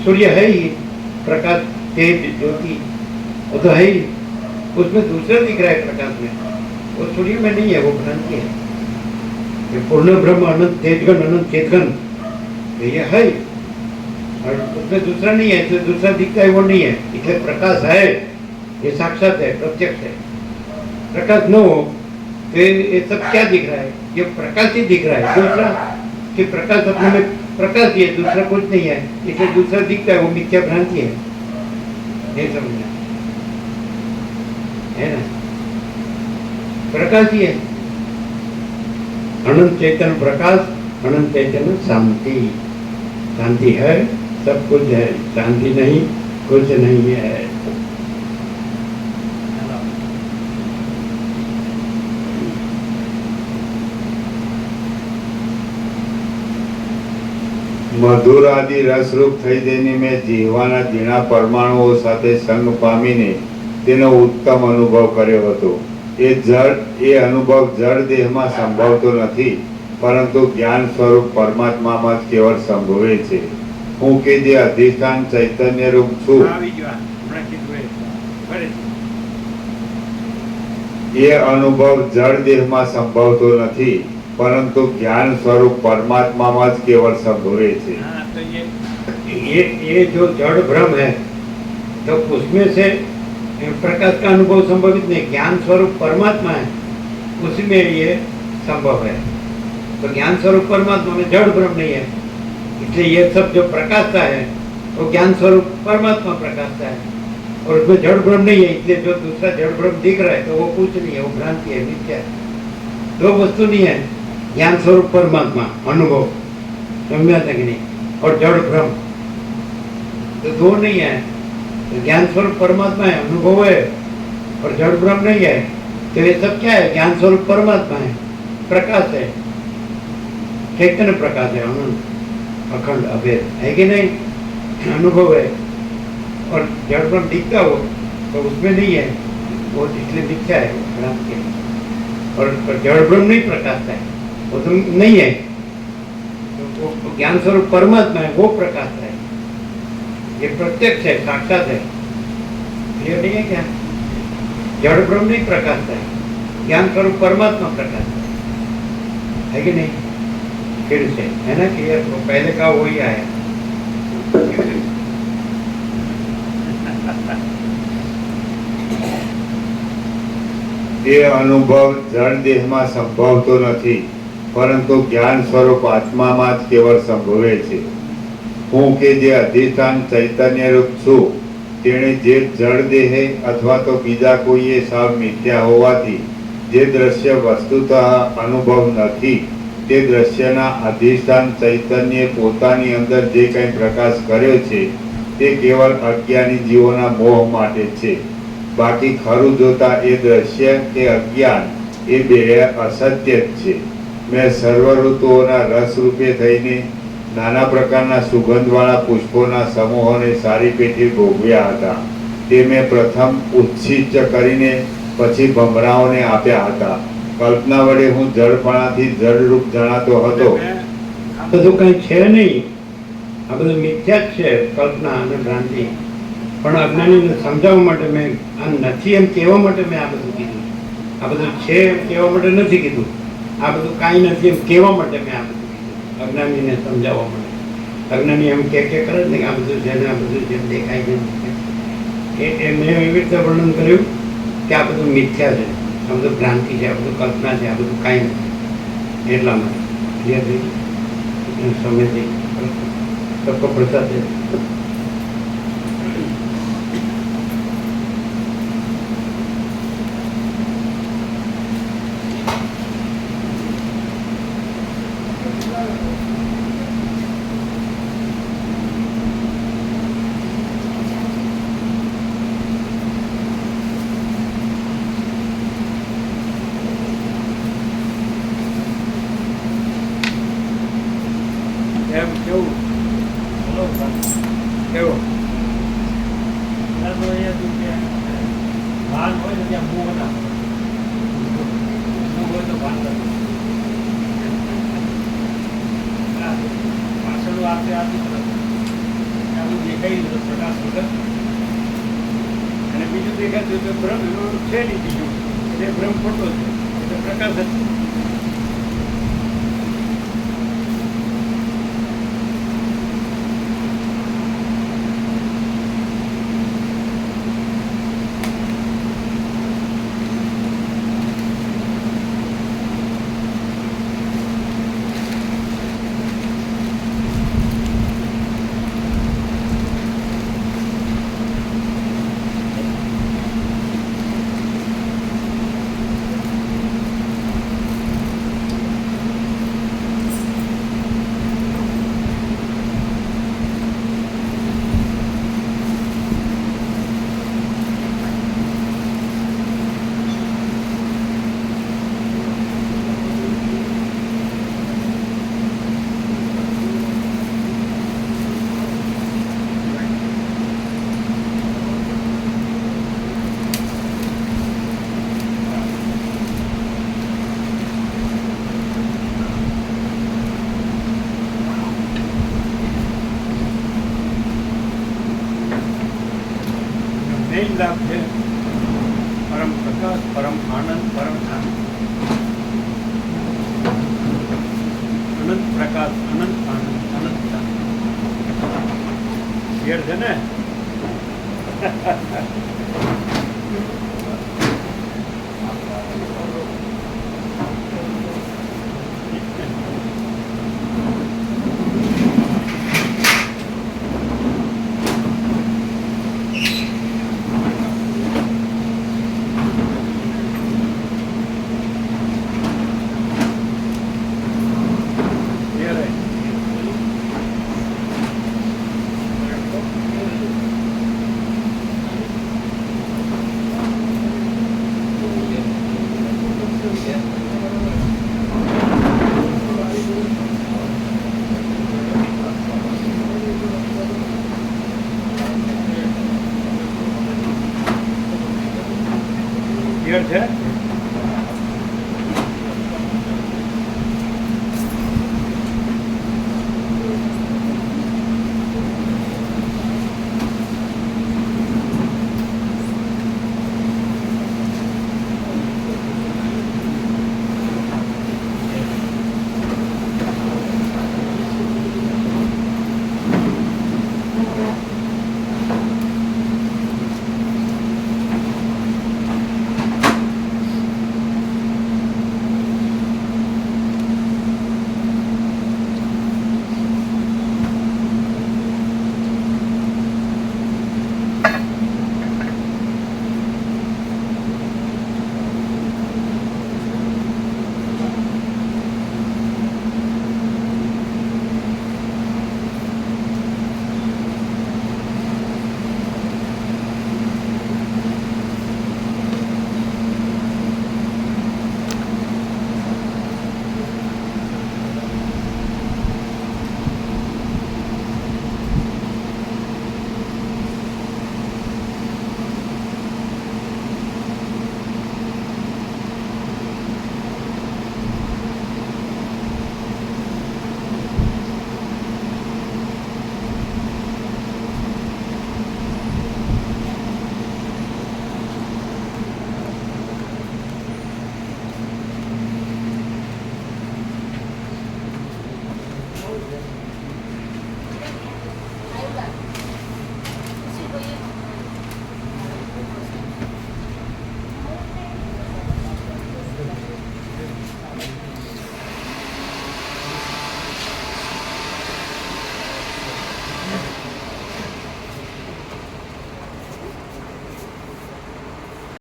सूर्य है ही, प्रकाश तेज ज्योति वो तो है ही. उसमें दूसरा दिख रहा है प्रकाश में, वो सूर्य में नहीं है, वो भ्रांति है. ये पूर्ण ब्रह्म अनंत तेजगन अनंत चेतगन ये है, और उसमें दूसरा नहीं है. तो दूसरा दिखता है वो नहीं है. इसलिए प्रकाश है, ये साक्षात है, प्रत्यक्ष है. प्रकाश न हो तो ये सब क्या दिख रहा है? ये प्रकाश ही दिख रहा है. दूसरा कि प्रकाश अपने में प्रकाश ही है, दूसरा कुछ नहीं है. इसलिए दूसरा दिखता है, वो मिथ्या भ्रांति है. ये समझना है ना? प्रकाश ही है, अनंत चैतन्य प्रकाश, अनंत चैतन्य शांति. शांति है, सब कुछ है. शांति नहीं, कुछ नहीं है. મધુર આદિ રસરૂપ થઈ જઈને મેં જીવવાના ઝીણા પરમાણુઓ સાથે સંગ પામીને તેનો ઉત્તમ અનુભવ કર્યો હતો. એ અનુભવ જળ દેહમાં સંભવતો નથી, પરંતુ જ્ઞાન સ્વરૂપ પરમાત્મામાં જ કેવળ સંભવે છે. હું કે જે અધિષ્ઠાન ચૈતન્ય રૂપ છું, એ અનુભવ જળ દેહમાં સંભવતો નથી, परंतु ज्ञान स्वरूप परमात्मा में केवल संभवे छे. ये जो जड़ भ्रम है तो उसमें से प्रकाश का अनुभव संभवित नहीं. ज्ञान स्वरूप परमात्मा है, उसमें ये संभव है. तो ज्ञान स्वरूप परमात्मा में जड़ भ्रम नहीं है. इसलिए ये सब जो प्रकाशता है वो ज्ञान स्वरूप परमात्मा प्रकाशता है. और और उसमें जड़ ब्रह्म नहीं है, इसलिए जो दूसरा जड़ ब्रह्म दिख रहा है तो वो कुछ नहीं है, वो भ्रांति है, मिथ्या है। दो वस्तु नहीं है, ज्ञान स्वरूप परमात्मा अनुभव, समझा था कि नहीं, और जड़ ब्रह्म, तो दो नहीं है। तो ज्ञान स्वरूप परमात्मा है, अनुभव है, और जड़ ब्रह्म नहीं है। तो ये सब क्या है? ज्ञान स्वरूप परमात्मा है, प्रकाश है, चैतन्य प्रकाश है, अनंत अखंड अभेद है कि नहीं, अनुभव है। और जड़ ब्रह्म दिखता हो तो उसमें नहीं है, वो इसलिए दिखता है, वो भ्रांति है। और जड़ ब्रह्म नहीं प्रकाशता है, वो तो नहीं है, तो वो ज्ञान स्वरूप परमात्मा है, वो प्रकाशता है, ये प्रत्यक्ष है, साक्षात है। क्लियर नहीं है क्या? जड़ ब्रह्म नहीं प्रकाशता है, ज्ञान स्वरूप परमात्मा प्रकाशता है कि नहीं? फिर से है ना क्लियर? तो पहले का वही आया। તે અનુભવ જળ દેહમાં સંભવતો નથી, પરંતુ જ્ઞાન સ્વરૂપ આત્મામાં જ કેવળ સંભવે છે. હું કે જે અધિષ્ઠાન ચૈતન્યરૂપ છું, તેણે જે જળ દેહે અથવા તો બીજા કોઈએ સાવ મિથ્યા હોવાથી જે દ્રશ્ય વસ્તુતઃ અનુભવ નથી, તે દ્રશ્યના અધિષ્ઠાન ચૈતન્યે પોતાની અંદર જે કંઈ પ્રકાશ કર્યો છે તે કેવળ અજ્ઞાની જીવોના મોહ માટે છે. બાકી ખરું જોતા એ દ્રશ્ય કે અજ્ઞાન એ બે અસત્ય જ છે. મેં સર્વ ઋતુઓના રસ રૂપે થઈને નાના પ્રકારના સુગંધવાળા પુષ્પોના સમૂહોને સારી પેઠી ભોગવ્યા હતા. તે મેં પ્રથમ ઉચ્છિષ્ટ કરીને પછી ભમરાઓને આપ્યા હતા. કલ્પના વડે હું જળપણાથી જળરૂપ જણાતો હતો. આ બધું કઈ છે નહીં, આ બધું મિથ્યા જ છે, કલ્પના અને ભ્રાંતિ. પણ અજ્ઞાનીને સમજાવવા માટે મેં આ નથી એમ કહેવા માટે મેં આ બધું કીધું. આ બધું છે એમ કહેવા માટે નથી કીધું, આ બધું કાંઈ નથી એમ કહેવા માટે મેં આ બધું કીધું, અજ્ઞાનીને સમજાવવા માટે. અજ્ઞાની એમ કે કરે ને કે આ બધું છે ને આ બધું જેમ દેખાય છે એ મેં એવી રીતે વર્ણન કર્યું કે આ બધું મિથ્યા છે, આ બધું ભ્રાંતિ છે, આ બધું કલ્પના છે, આ બધું કાંઈ નથી. એટલા માટે ક્લિયર થઈ સમય થઈ सबको प्रसाद दे. બીજું દેખાતું તો બ્રહ્મ છે નહીં, બીજું એટલે બ્રહ્મ ખોટો છે, એટલે પ્રકાશ જ છે. मेन लाभ है परम प्रकाश, परम आनंद, परम शांति. अनंत प्रकाश, अनंत आनंद, अनंत शांति. क्लियर है ना? છે